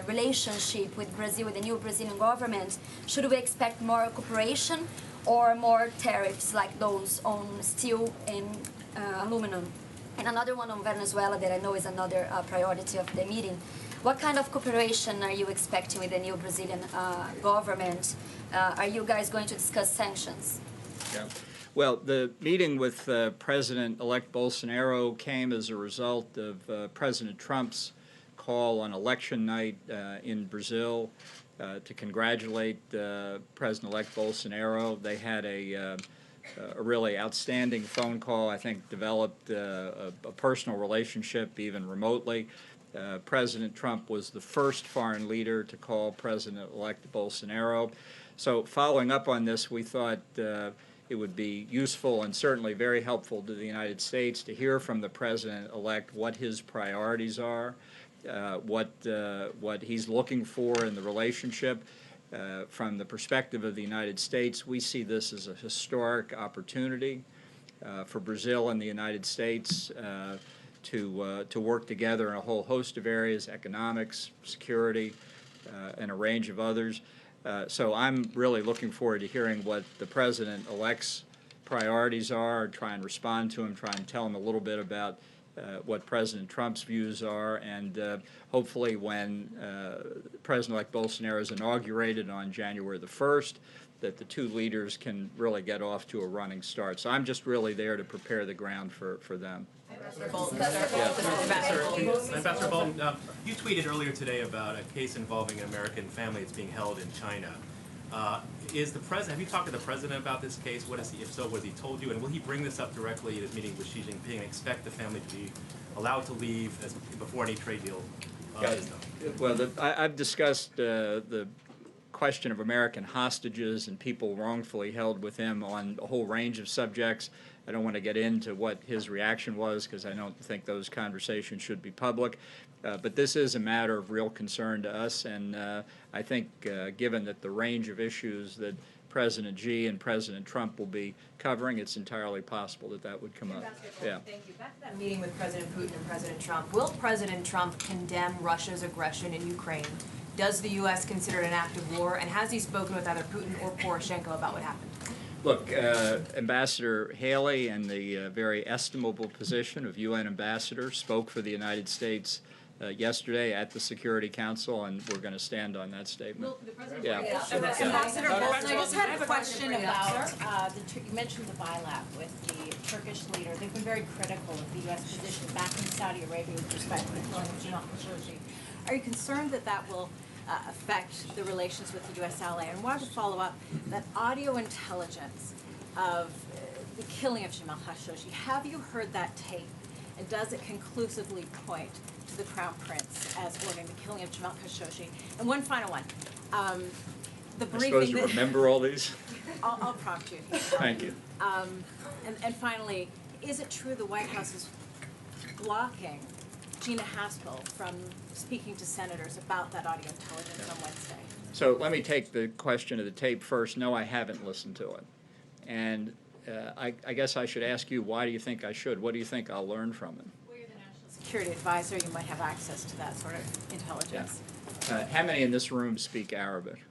Speaker 18: relationship with Brazil, with the new Brazilian government? Should we expect more cooperation or more tariffs like those on steel and aluminum? And another one on Venezuela that I know is another priority of the meeting. What kind of cooperation are you expecting with the new Brazilian government? Are you guys going to discuss sanctions?
Speaker 15: Yeah. Well, the meeting with President-elect Bolsonaro came as a result of President Trump's call on election night in Brazil to congratulate President-elect Bolsonaro. They had a really outstanding phone call, I think developed a personal relationship even remotely. President Trump was the first foreign leader to call President-elect Bolsonaro. So following up on this, we thought it would be useful and certainly very helpful to the United States to hear from the President-elect what his priorities are, what he's looking for in the relationship. From the perspective of the United States, we see this as a historic opportunity for Brazil and the United States to work together in a whole host of areas, economics, security, and a range of others. So I'm really looking forward to hearing what the President-elect's priorities are, try and respond to him, try and tell him a little bit about what President Trump's views are, and hopefully when President-elect Bolsonaro is inaugurated on January the 1st, that the two leaders can really get off to a running start. So I'm just really there to prepare the ground for them.
Speaker 19: Ambassador Bolton, you tweeted earlier today about a case involving an American family that's being held in China. Have you talked to the president about this case? What is he, if so, what has he told you? And will he bring this up directly in his meeting with Xi Jinping and expect the family to be allowed to leave before any trade deal is done?
Speaker 15: Well, I've discussed the question of American hostages and people wrongfully held with him on a whole range of subjects. I don't want to get into what his reaction was because I don't think those conversations should be public. But this is a matter of real concern to us, and I think given that the range of issues that President Xi and President Trump will be covering, it's entirely possible that that would come up. Yeah.
Speaker 12: Thank you. Back to that meeting with President Putin and President Trump. Will President Trump condemn Russia's aggression in Ukraine
Speaker 20: Does the U.S. consider it an act of war? And has he spoken with either Putin or Poroshenko about what happened?
Speaker 15: Look, Ambassador Haley, in the very estimable position of UN ambassador, spoke for the United States yesterday at the Security Council, and we're going to stand on that statement. Yeah.
Speaker 21: Ambassador Bolton, I just had a question about, you mentioned the bilat with the Turkish leader. They've been very critical of the U.S. position back in Saudi Arabia with respect to the killing of Jamal Khashoggi. Are you concerned that that will affect the relations with the U.S. ally? And wanted to follow up that audio intelligence of the killing of Jamal Khashoggi. Have you heard that tape? And does it conclusively point to the Crown Prince as ordering the killing of Jamal Khashoggi? And one final one. The briefing.
Speaker 15: I suppose you remember all these?
Speaker 20: I'll prompt you.
Speaker 15: Thank you.
Speaker 20: And finally, is it true the White House is blocking Gina Haspel from speaking to senators about that audio intelligence on Wednesday?
Speaker 15: So let me take the question of the tape first. No, I haven't listened to it. And I guess I should ask you, why do you think I should? What do you think I'll learn from it?
Speaker 20: Well, you're the National Security Advisor. You might have access to that sort of intelligence.
Speaker 15: Yeah. How many in this room speak Arabic?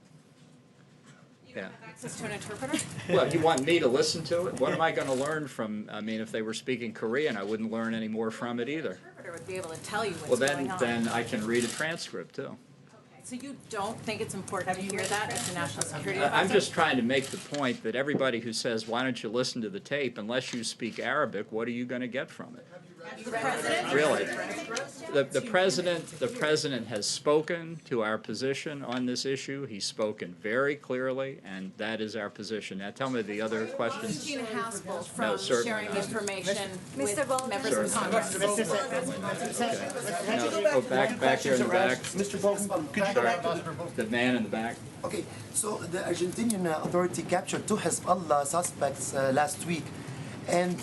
Speaker 15: Yeah.
Speaker 20: Access to an interpreter?
Speaker 15: Well, you want me to listen to it? What am I going to learn from? I mean, if they were speaking Korean, I wouldn't learn any more from it either.
Speaker 20: The interpreter would be able to tell you what's going on.
Speaker 15: Then I can read a transcript too.
Speaker 20: So you don't think it's important to hear that as the National Security Advisor?
Speaker 15: I'm just trying to make the point that everybody who says, why don't you listen to the tape, unless you speak Arabic, what are you going to get from it?
Speaker 20: The president?
Speaker 15: Really? The president has spoken to our position on this issue. He's spoken very clearly, and that is our position. Now tell me the other questions.
Speaker 20: Gina Haspel from sharing information with members of Congress.
Speaker 15: No, go back here in the back.
Speaker 22: Mr. Bolton, could you go back to
Speaker 15: the man in the back?
Speaker 22: Okay, so the Argentinian authority captured 2 Hezbollah suspects last week. And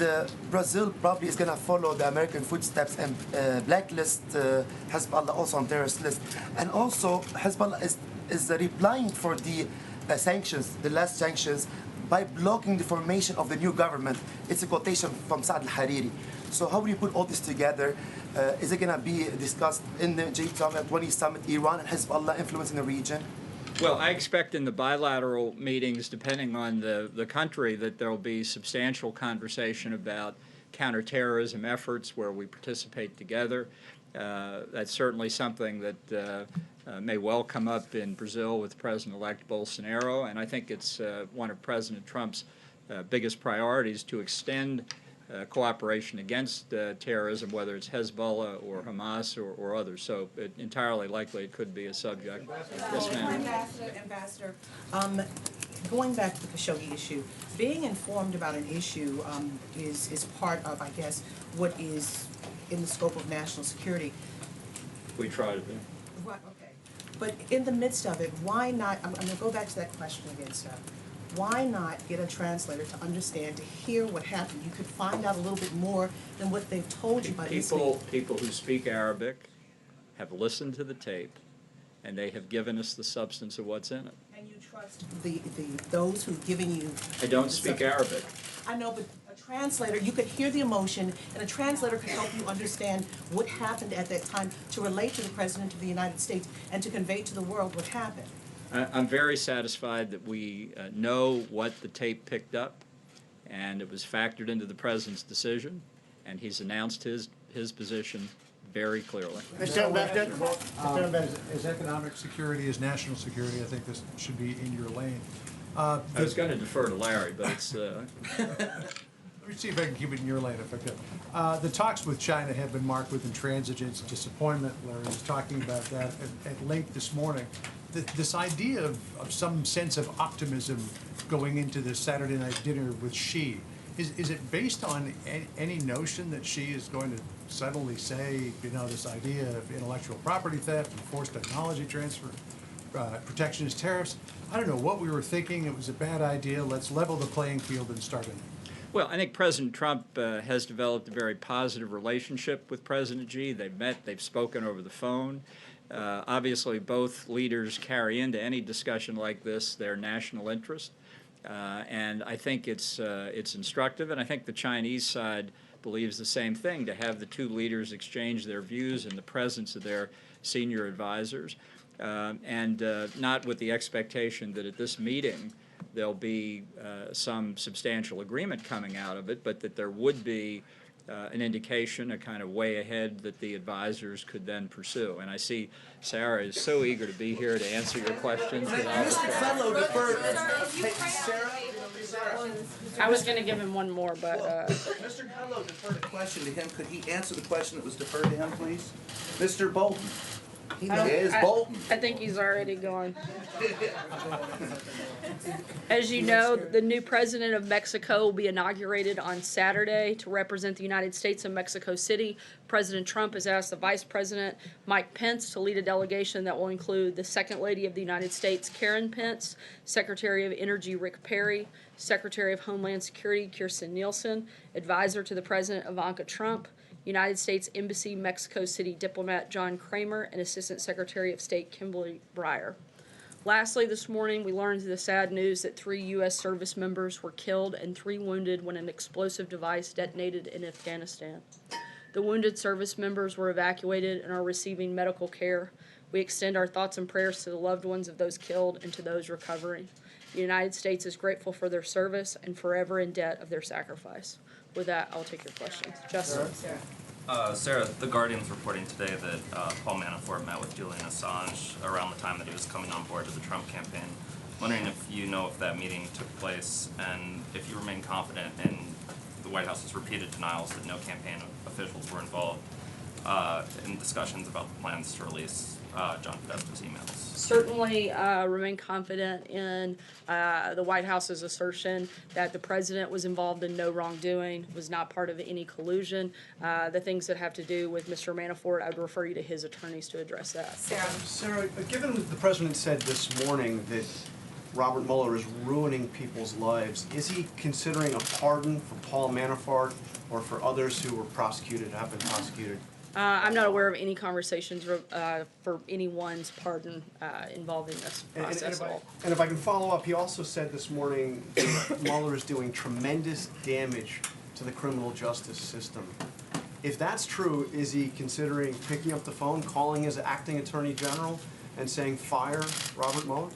Speaker 22: Brazil probably is going to follow the American footsteps and blacklist Hezbollah also on terrorist list. And also Hezbollah is replying for the sanctions, the last sanctions, by blocking the formation of the new government. It's a quotation from Saad al-Hariri. So how will you put all this together? Is it going to be discussed in the G20 Summit, Iran and Hezbollah influencing the region?
Speaker 15: Well, I expect in the bilateral meetings, depending on the country, that there will be substantial conversation about counterterrorism efforts where we participate together. That's certainly something that may well come up in Brazil with President-elect Bolsonaro, and I think it's one of President Trump's biggest priorities to extend cooperation against terrorism, whether it's Hezbollah or Hamas or others. So entirely likely it could be a subject. Yes, ma'am.
Speaker 11: Ambassador, going back to the Khashoggi issue, being informed about an issue is part of, I guess, what is in the scope of national security.
Speaker 15: We try to be.
Speaker 11: Right, okay. But in the midst of it, why not, I'm going to go back to that question again, sir. Why not get a translator to understand, to hear what happened? You could find out a little bit more than what they've told you by listening.
Speaker 15: People who speak Arabic have listened to the tape, and they have given us the substance of what's in it.
Speaker 11: And you trust those who've given you...
Speaker 15: I don't speak Arabic.
Speaker 11: I know, but a translator, you could hear the emotion, and a translator could help you understand what happened at that time to relate to the President of the United States and to convey to the world what happened.
Speaker 15: I'm very satisfied that we know what the tape picked up, and it was factored into the President's decision, and he's announced his position very clearly.
Speaker 5: Mr. Ambassador, as economic security, as national security, I think this should be in your lane.
Speaker 15: I was going to defer to Larry, but it's...
Speaker 5: Let me see if I can keep it in your lane if I could. The talks with China have been marked with intransigence and disappointment. Larry was talking about that at length this morning. This idea of some sense of optimism going into this Saturday night dinner with Xi, is it based on any notion that Xi is going to suddenly say, you know, this idea of intellectual property theft and forced technology transfer, protectionist tariffs? I don't know what we were thinking. It was a bad idea. Let's level the playing field and start anew.
Speaker 15: Well, I think President Trump has developed a very positive relationship with President Xi. They've met, they've spoken over the phone. Obviously, both leaders carry into any discussion like this their national interest, and I think it's instructive, and I think the Chinese side believes the same thing, to have the two leaders exchange their views in the presence of their senior advisors. and not with the expectation that at this meeting there'll be some substantial agreement coming out of it, but that there would be an indication, a kind of way ahead that the advisors could then pursue. And I see Sarah is so eager to be here to answer your questions.
Speaker 9: Mr. Fellow deferred. Hey, Sarah?
Speaker 7: I was going to give him one more, but.
Speaker 9: Mr. Fellow deferred a question to him. Could he answer the question that was deferred to him, please? Mr. Bolton. Bolton.
Speaker 7: I think he's already gone. As you know, the new president of Mexico will be inaugurated on Saturday to represent the United States in Mexico City. President Trump has asked the Vice President, Mike Pence, to lead a delegation that will include the Second Lady of the United States, Karen Pence, Secretary of Energy, Rick Perry, Secretary of Homeland Security, Kirstjen Nielsen, Advisor to the President, Ivanka Trump, United States Embassy, Mexico City diplomat John Kramer, and Assistant Secretary of State Kimberly Breyer. Lastly, this morning we learned the sad news that 3 U.S. service members were killed and 3 wounded when an explosive device detonated in Afghanistan. The wounded service members were evacuated and are receiving medical care. We extend our thoughts and prayers to the loved ones of those killed and to those recovering. The United States is grateful for their service and forever in debt of their sacrifice. With that, I'll take your questions. Justin.
Speaker 2: Sarah, The Guardian's reporting today that Paul Manafort met with Julian Assange around the time that he was coming on board to the Trump campaign. Wondering if you know if that meeting took place and if you remain confident in the White House's repeated denials that no campaign officials were involved in discussions about the plans to release John Podesta's emails.
Speaker 7: Certainly remain confident in the White House's assertion that the president was involved in no wrongdoing, was not part of any collusion. The things that have to do with Mr. Manafort, I'd refer you to his attorneys to address that.
Speaker 10: Sarah, given that the president said this morning that Robert Mueller is ruining people's lives, is he considering a pardon for Paul Manafort or for others who were prosecuted, have been prosecuted?
Speaker 7: I'm not aware of any conversations for anyone's pardon involving this process at all.
Speaker 10: And if I can follow up, he also said this morning that Mueller is doing tremendous damage to the criminal justice system. If that's true, is he considering picking up the phone, calling his acting attorney general, and saying, fire Robert Mueller?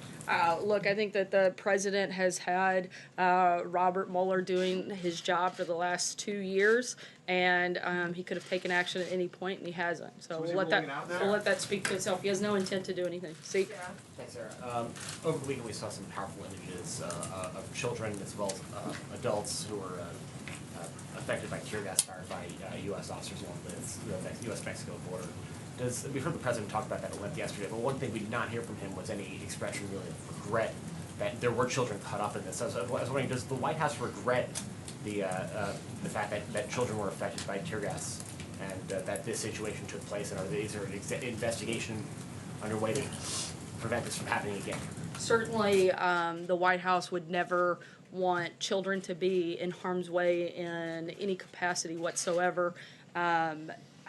Speaker 7: Look, I think that the president has had Robert Mueller doing his job for the last 2 years, and he could have taken action at any point, and he hasn't. So we'll let that speak to itself. He has no intent to do anything. See?
Speaker 6: Thanks, Sarah. Over the weekend, we saw some powerful images of children as well as adults who were affected by tear gas fired by U.S. officers along the U.S.-Mexico border. We've heard the president talk about that at length yesterday, but one thing we did not hear from him was any expression really of regret that there were children caught up in this. I was wondering, does the White House regret the fact that children were affected by tear gas and that this situation took place, and is there an investigation underway to prevent this from happening again?
Speaker 7: Certainly, the White House would never want children to be in harm's way in any capacity whatsoever.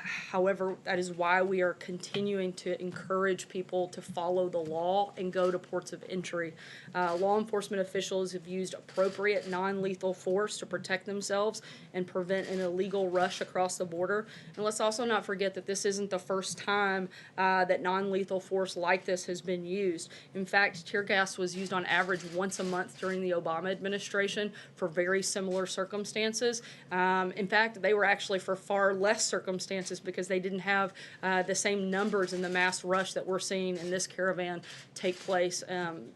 Speaker 7: However, that is why we are continuing to encourage people to follow the law and go to ports of entry. Law enforcement officials have used appropriate non-lethal force to protect themselves and prevent an illegal rush across the border. And let's also not forget that this isn't the first time that non-lethal force like this has been used. In fact, tear gas was used on average once a month during the Obama administration for very similar circumstances. In fact, they were actually for far less circumstances because they didn't have the same numbers in the mass rush that we're seeing in this caravan take place.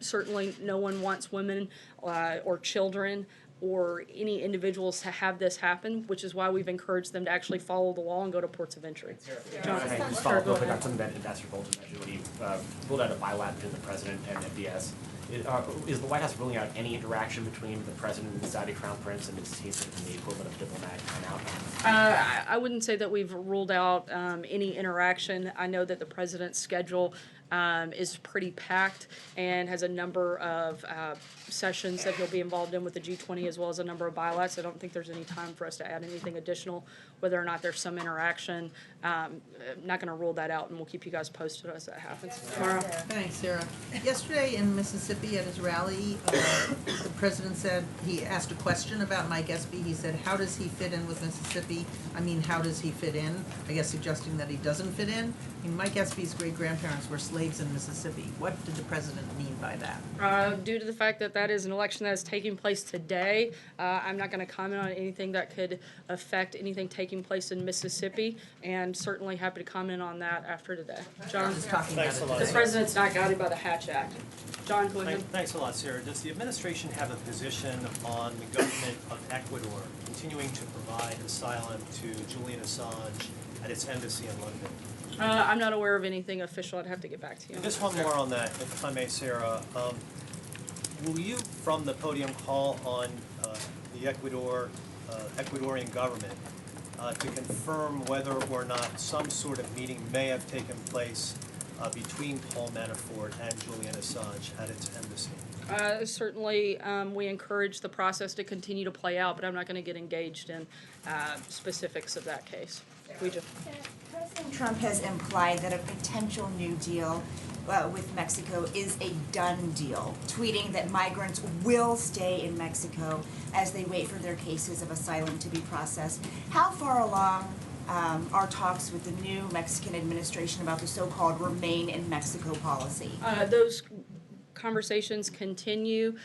Speaker 7: Certainly no one wants women or children or any individuals to have this happen, which is why we've encouraged them to actually follow the law and go to ports of entry.
Speaker 6: John, can I just follow up real quick on something that Ambassador Bolton mentioned when he ruled out a bilateral between the president and MBS. Is the White House ruling out any interaction between the president and the Saudi crown prince, and is he sort of the equivalent of diplomatic timeout?
Speaker 7: I wouldn't say that we've ruled out any interaction. I know that the president's schedule is pretty packed and has a number of sessions that he'll be involved in with the G20 as well as a number of bilaterals. I don't think there's any time for us to add anything additional, whether or not there's some interaction. I'm not going to rule that out, and we'll keep you guys posted as that happens. Tomorrow.
Speaker 23: Thanks, Sarah. Yesterday in Mississippi at his rally, the president said, he asked a question about Mike Espy. He said, how does he fit in with Mississippi? I mean, how does he fit in? I guess suggesting that he doesn't fit in. I mean, Mike Espy's great-grandparents were slaves slaves in Mississippi. What did the president mean by that?
Speaker 7: Due to the fact that that is an election that is taking place today, I'm not going to comment on anything that could affect anything taking place in Mississippi, and certainly happy to comment on that after today. John?
Speaker 1: Thanks a lot.
Speaker 7: The president's not guided by the Hatch Act. John, go ahead.
Speaker 1: Thanks a lot, Sarah. Does the administration have a position on the government of Ecuador continuing to provide asylum to Julian Assange at its embassy in London?
Speaker 7: I'm not aware of anything official. I'd have to get back to you.
Speaker 1: And just one more on that, if I may, Sarah. Will you, from the podium, call on the Ecuadorian government to confirm whether or not some sort of meeting may have taken place between Paul Manafort and Julian Assange at its embassy?
Speaker 7: Certainly, we encourage the process to continue to play out, but I'm not going to get engaged in specifics of that case. We just
Speaker 3: President Trump has implied that a potential new deal with Mexico is a done deal, tweeting that migrants will stay in Mexico as they wait for their cases of asylum to be processed. How far along are talks with the new Mexican administration about the so-called Remain in Mexico policy?
Speaker 7: Those conversations continue.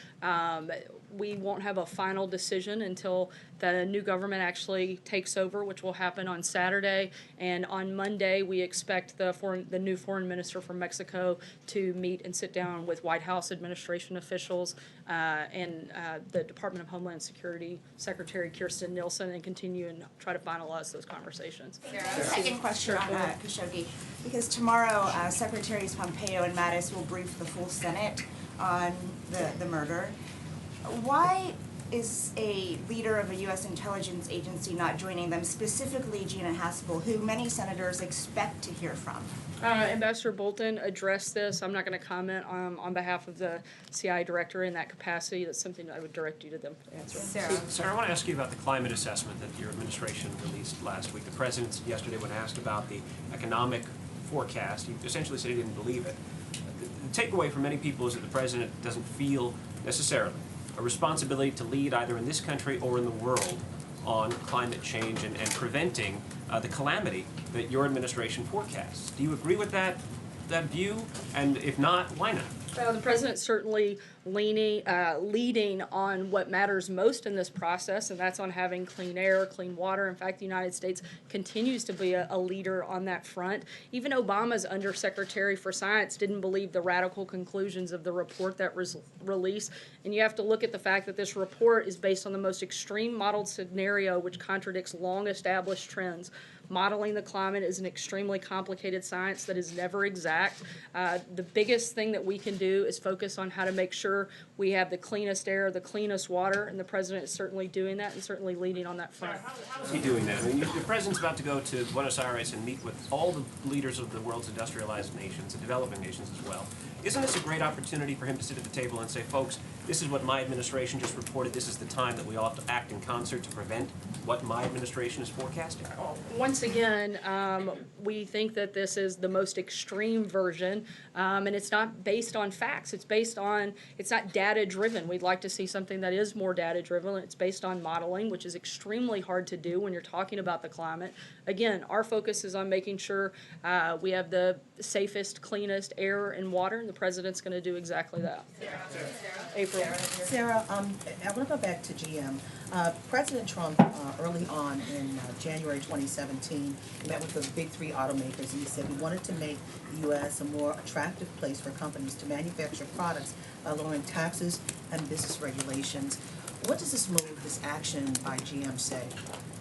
Speaker 7: We won't have a final decision until the new government actually takes over, which will happen on Saturday. And on Monday, we expect the new foreign minister from Mexico to meet and sit down with White House administration officials and the Department of Homeland Security Secretary Kirstjen Nielsen and continue and try to finalize those conversations.
Speaker 3: Second question on Khashoggi, because tomorrow Secretaries Pompeo and Mattis will brief the full Senate on the murder. Why is a leader of a U.S. intelligence agency not joining them, specifically Gina Haspel, who many senators expect to hear from?
Speaker 7: Ambassador Bolton addressed this. I'm not going to comment on behalf of the CIA director in that capacity. That's something I would direct you to them to answer.
Speaker 4: Sarah, I want to ask you about the climate assessment that your administration released last week. The president yesterday, when asked about the economic forecast, he essentially said he didn't believe it. The takeaway for many people is that the president doesn't feel necessarily a responsibility to lead either in this country or in the world on climate change and preventing the calamity that your administration forecasts. Do you agree with that view? And if not, why not?
Speaker 7: The president's certainly leading on what matters most in this process, and that's on having clean air, clean water. In fact, the United States continues to be a leader on that front. Even Obama's undersecretary for science didn't believe the radical conclusions of the report that was released. And you have to look at the fact that this report is based on the most extreme modeled scenario, which contradicts long-established trends. Modeling the climate is an extremely complicated science that is never exact. The biggest thing that we can do is focus on how to make sure we have the cleanest air, the cleanest water, and the president is certainly doing that and certainly leading on that front.
Speaker 4: How is he doing that? I mean, the president's about to go to Buenos Aires and meet with all the leaders of the world's industrialized nations and developing nations as well. Isn't this a great opportunity for him to sit at the table and say, folks, this is what my administration just reported. This is the time that we all have to act in concert to prevent what my administration is forecasting?
Speaker 7: Once again, we think that this is the most extreme version, and it's not based on facts. It's not data-driven. We'd like to see something that is more data-driven. It's based on modeling, which is extremely hard to do when you're talking about the climate. Again, our focus is on making sure we have the safest, cleanest air and water, and the president's going to do exactly that. April.
Speaker 11: Sarah, I want to go back to GM. President Trump, early on in January 2017, met with the big three automakers, and he said he wanted to make the U.S. a more attractive place for companies to manufacture products, lowering taxes and business regulations. What does this move, this action by GM say?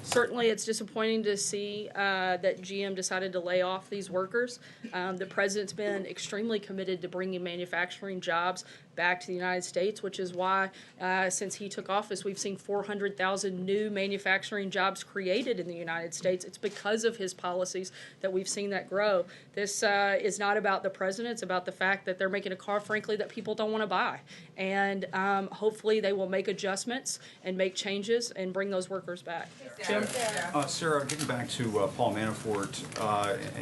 Speaker 7: Certainly, it's disappointing to see that GM decided to lay off these workers. The president's been extremely committed to bringing manufacturing jobs back to the United States, which is why since he took office, we've seen 400,000 new manufacturing jobs created in the United States. It's because of his policies that we've seen that grow. This is not about the president. It's about the fact that they're making a car, frankly, that people don't want to buy. And hopefully they will make adjustments and make changes and bring those workers back. Jim?
Speaker 24: Sarah, getting back to Paul Manafort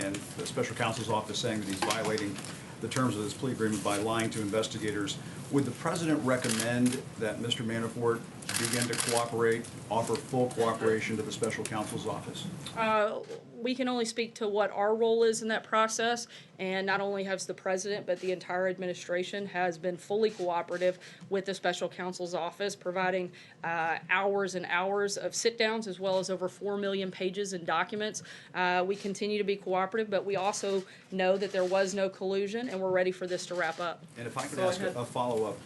Speaker 24: and the special counsel's office saying that he's violating the terms of his plea agreement by lying to investigators, would the president recommend that Mr. Manafort begin to cooperate, offer full cooperation to the special counsel's office?
Speaker 7: We can only speak to what our role is in that process, and not only has the president, but the entire administration has been fully cooperative with the special counsel's office, providing hours and hours of sit-downs, as well as over 4 million pages in documents. We continue to be cooperative, but we also know that there was no collusion, and we're ready for this to wrap up.
Speaker 24: And if I could ask a follow-up,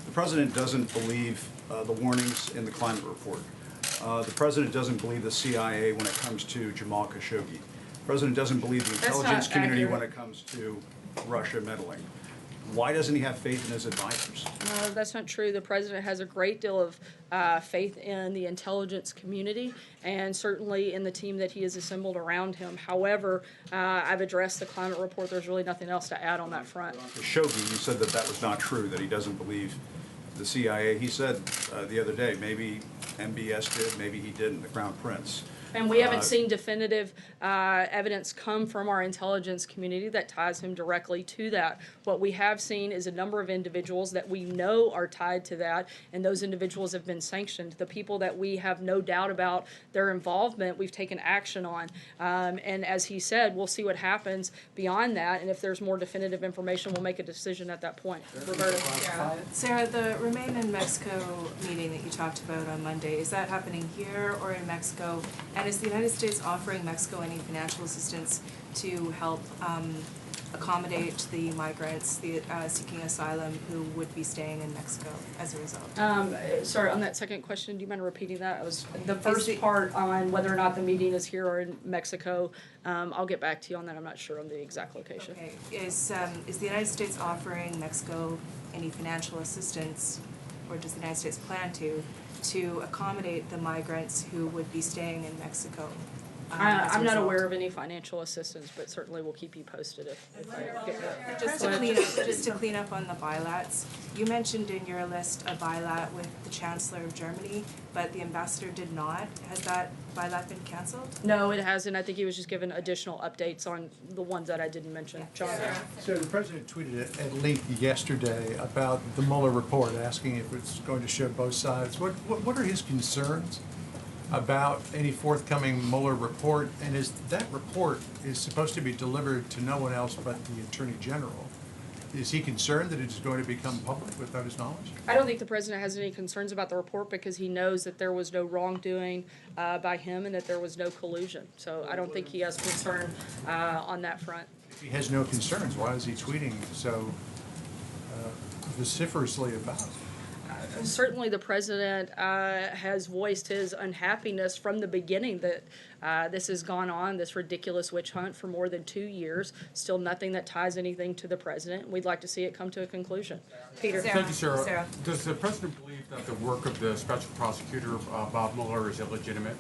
Speaker 24: the president doesn't believe the warnings in the climate report. The president doesn't believe the CIA when it comes to Jamal Khashoggi. The president doesn't believe the intelligence community when it comes to Russia meddling. Why doesn't he have faith in his advisors?
Speaker 7: That's not true. The president has a great deal of faith in the intelligence community and certainly in the team that he has assembled around him. However, I've addressed the climate report. There's really nothing else to add on that front.
Speaker 24: Khashoggi, you said that that was not true, that he doesn't believe the CIA. He said the other day, maybe MBS did, maybe he didn't, the Crown Prince.
Speaker 7: And we haven't seen definitive evidence come from our intelligence community that ties him directly to that. What we have seen is a number of individuals that we know are tied to that, and those individuals have been sanctioned. The people that we have no doubt about their involvement, we've taken action on. And as he said, we'll see what happens beyond that, and if there's more definitive information, we'll make a decision at that point. Roberta.
Speaker 8: Sarah, the Remain in Mexico meeting that you talked about on Monday, is that happening here or in Mexico? And is the United States offering Mexico any financial assistance to help accommodate the migrants seeking asylum who would be staying in Mexico as a result?
Speaker 7: Sorry, on that second question, do you mind repeating that? It was the first part on whether or not the meeting is here or in Mexico. I'll get back to you on that. I'm not sure on the exact location.
Speaker 8: Okay. Is the United States offering Mexico any financial assistance, or does the United States plan to accommodate the migrants who would be staying in Mexico?
Speaker 7: I'm not aware of any financial assistance, but certainly we'll keep you posted if I get that.
Speaker 8: Just to clean up on the bilats, you mentioned in your list a bilat with the Chancellor of Germany, but the ambassador did not. Has that bilat been canceled?
Speaker 7: No, it hasn't. I think he was just given additional updates on the ones that I didn't mention. John?
Speaker 5: So the president tweeted at length yesterday about the Mueller report, asking if it's going to show both sides. What are his concerns about any forthcoming Mueller report? And is that report is supposed to be delivered to no one else but the Attorney General? Is he concerned that it is going to become public without his knowledge?
Speaker 7: I don't think the president has any concerns about the report because he knows that there was no wrongdoing by him and that there was no collusion. So I don't think he has concern on that front.
Speaker 5: If he has no concerns, why is he tweeting so vociferously about it?
Speaker 7: Certainly the president has voiced his unhappiness from the beginning that this has gone on, this ridiculous witch hunt for more than 2 years. Still nothing that ties anything to the president. We'd like to see it come to a conclusion. Peter.
Speaker 13: Thank you, Sarah. Does the president believe that the work of the special prosecutor, Bob Mueller, is illegitimate?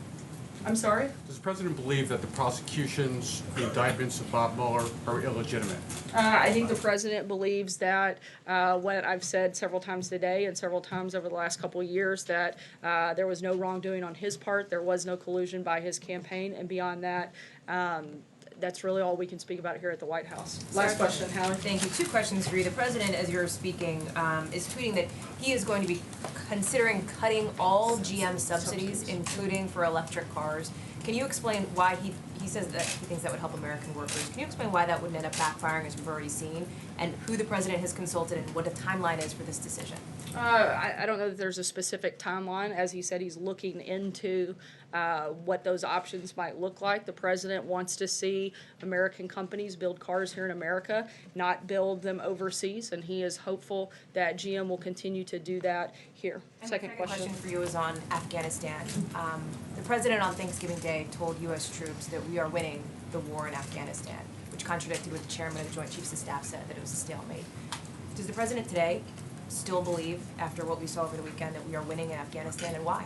Speaker 7: I'm sorry?
Speaker 13: Does the president believe that the prosecutions, the indictments of Bob Mueller are illegitimate?
Speaker 7: I think the president believes that what I've said several times today and several times over the last couple of years, that there was no wrongdoing on his part, there was no collusion by his campaign, and beyond that, that's really all we can speak about here at the White House. Last question, Howard.
Speaker 14: Thank you. 2 questions for you. The president, as you're speaking, is tweeting that he is going to be considering cutting all GM subsidies, including for electric cars. Can you explain why he says that he thinks that would help American workers? Can you explain why that would end up backfiring, as we've already seen, and who the president has consulted and what the timeline is for this decision?
Speaker 7: I don't know that there's a specific timeline. As he said, he's looking into what those options might look like. The president wants to see American companies build cars here in America, not build them overseas, and he is hopeful that GM will continue to do that here. Second question
Speaker 14: for you is on Afghanistan. The president on Thanksgiving Day told U.S. troops that we are winning the war in Afghanistan, which contradicted what the chairman of the Joint Chiefs of Staff said, that it was a stalemate. Does the president today still believe, after what we saw over the weekend, that we are winning in Afghanistan, and why?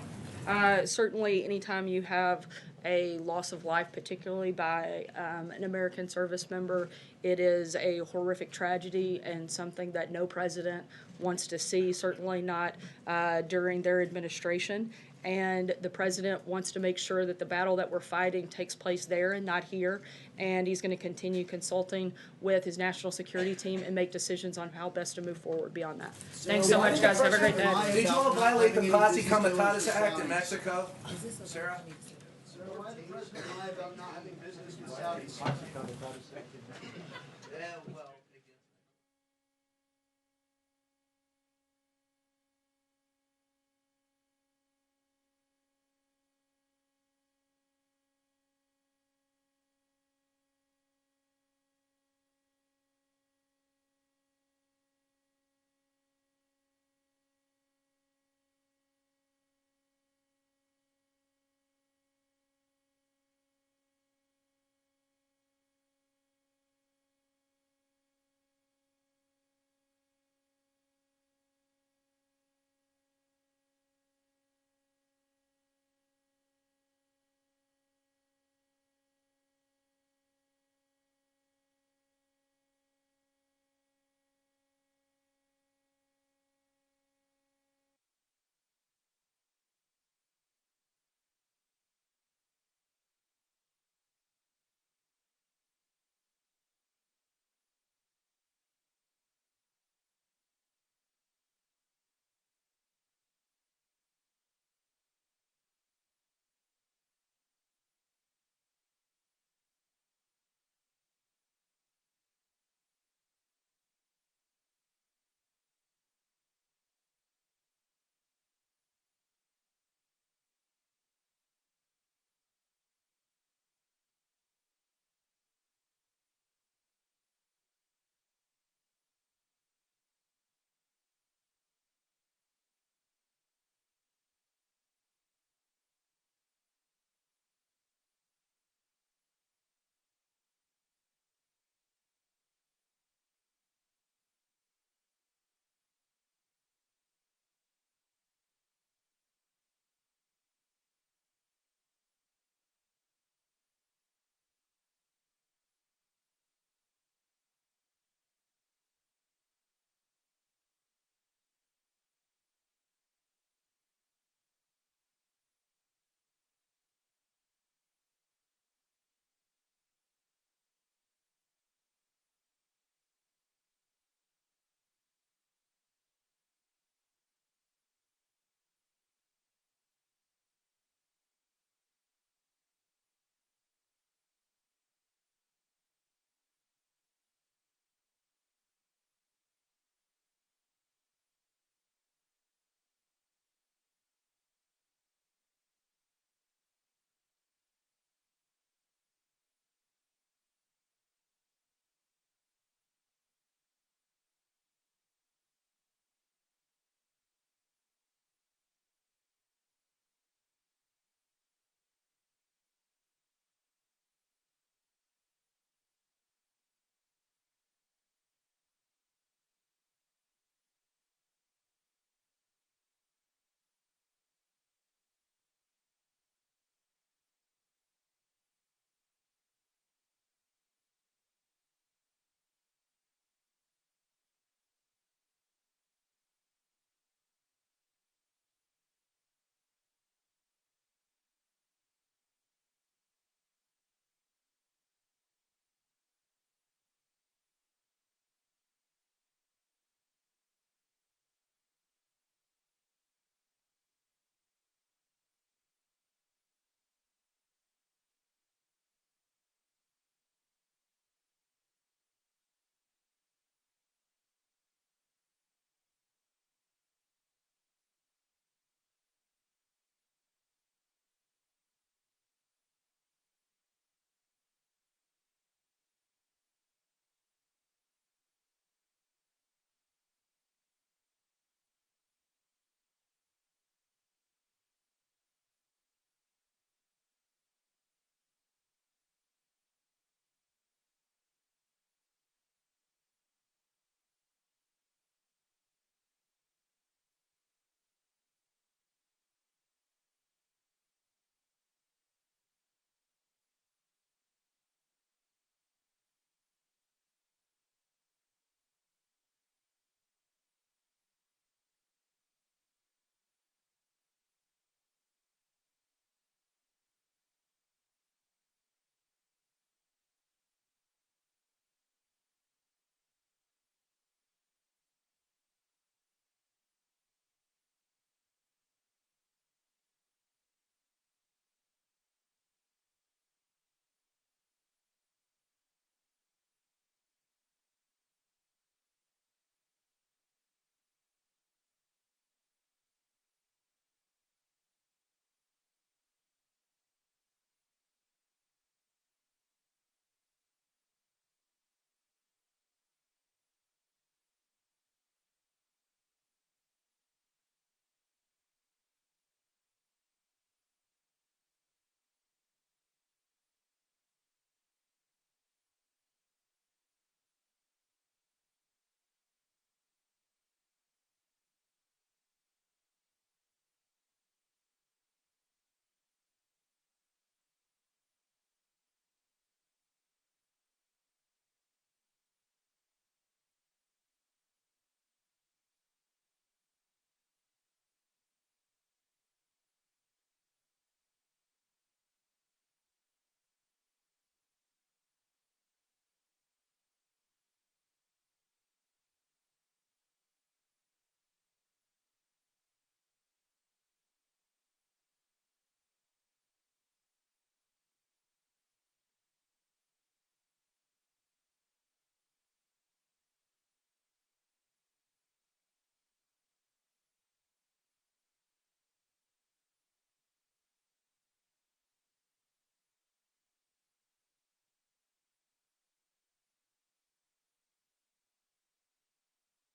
Speaker 7: Certainly, anytime you have a loss of life, particularly by an American service member, it is a horrific tragedy and something that no president wants to see, certainly not during their administration. and the president wants to make sure that the battle that we're fighting takes place there and not here, and he's going to continue consulting with his national security team and make decisions on how best to move forward beyond that. Thanks so much, guys. Have a great day.
Speaker 9: Did you all violate the Posse Comitatus Act in Mexico? Sarah?
Speaker 10: Why the president lie about not having business with Saudis?
Speaker 9: Yeah, well.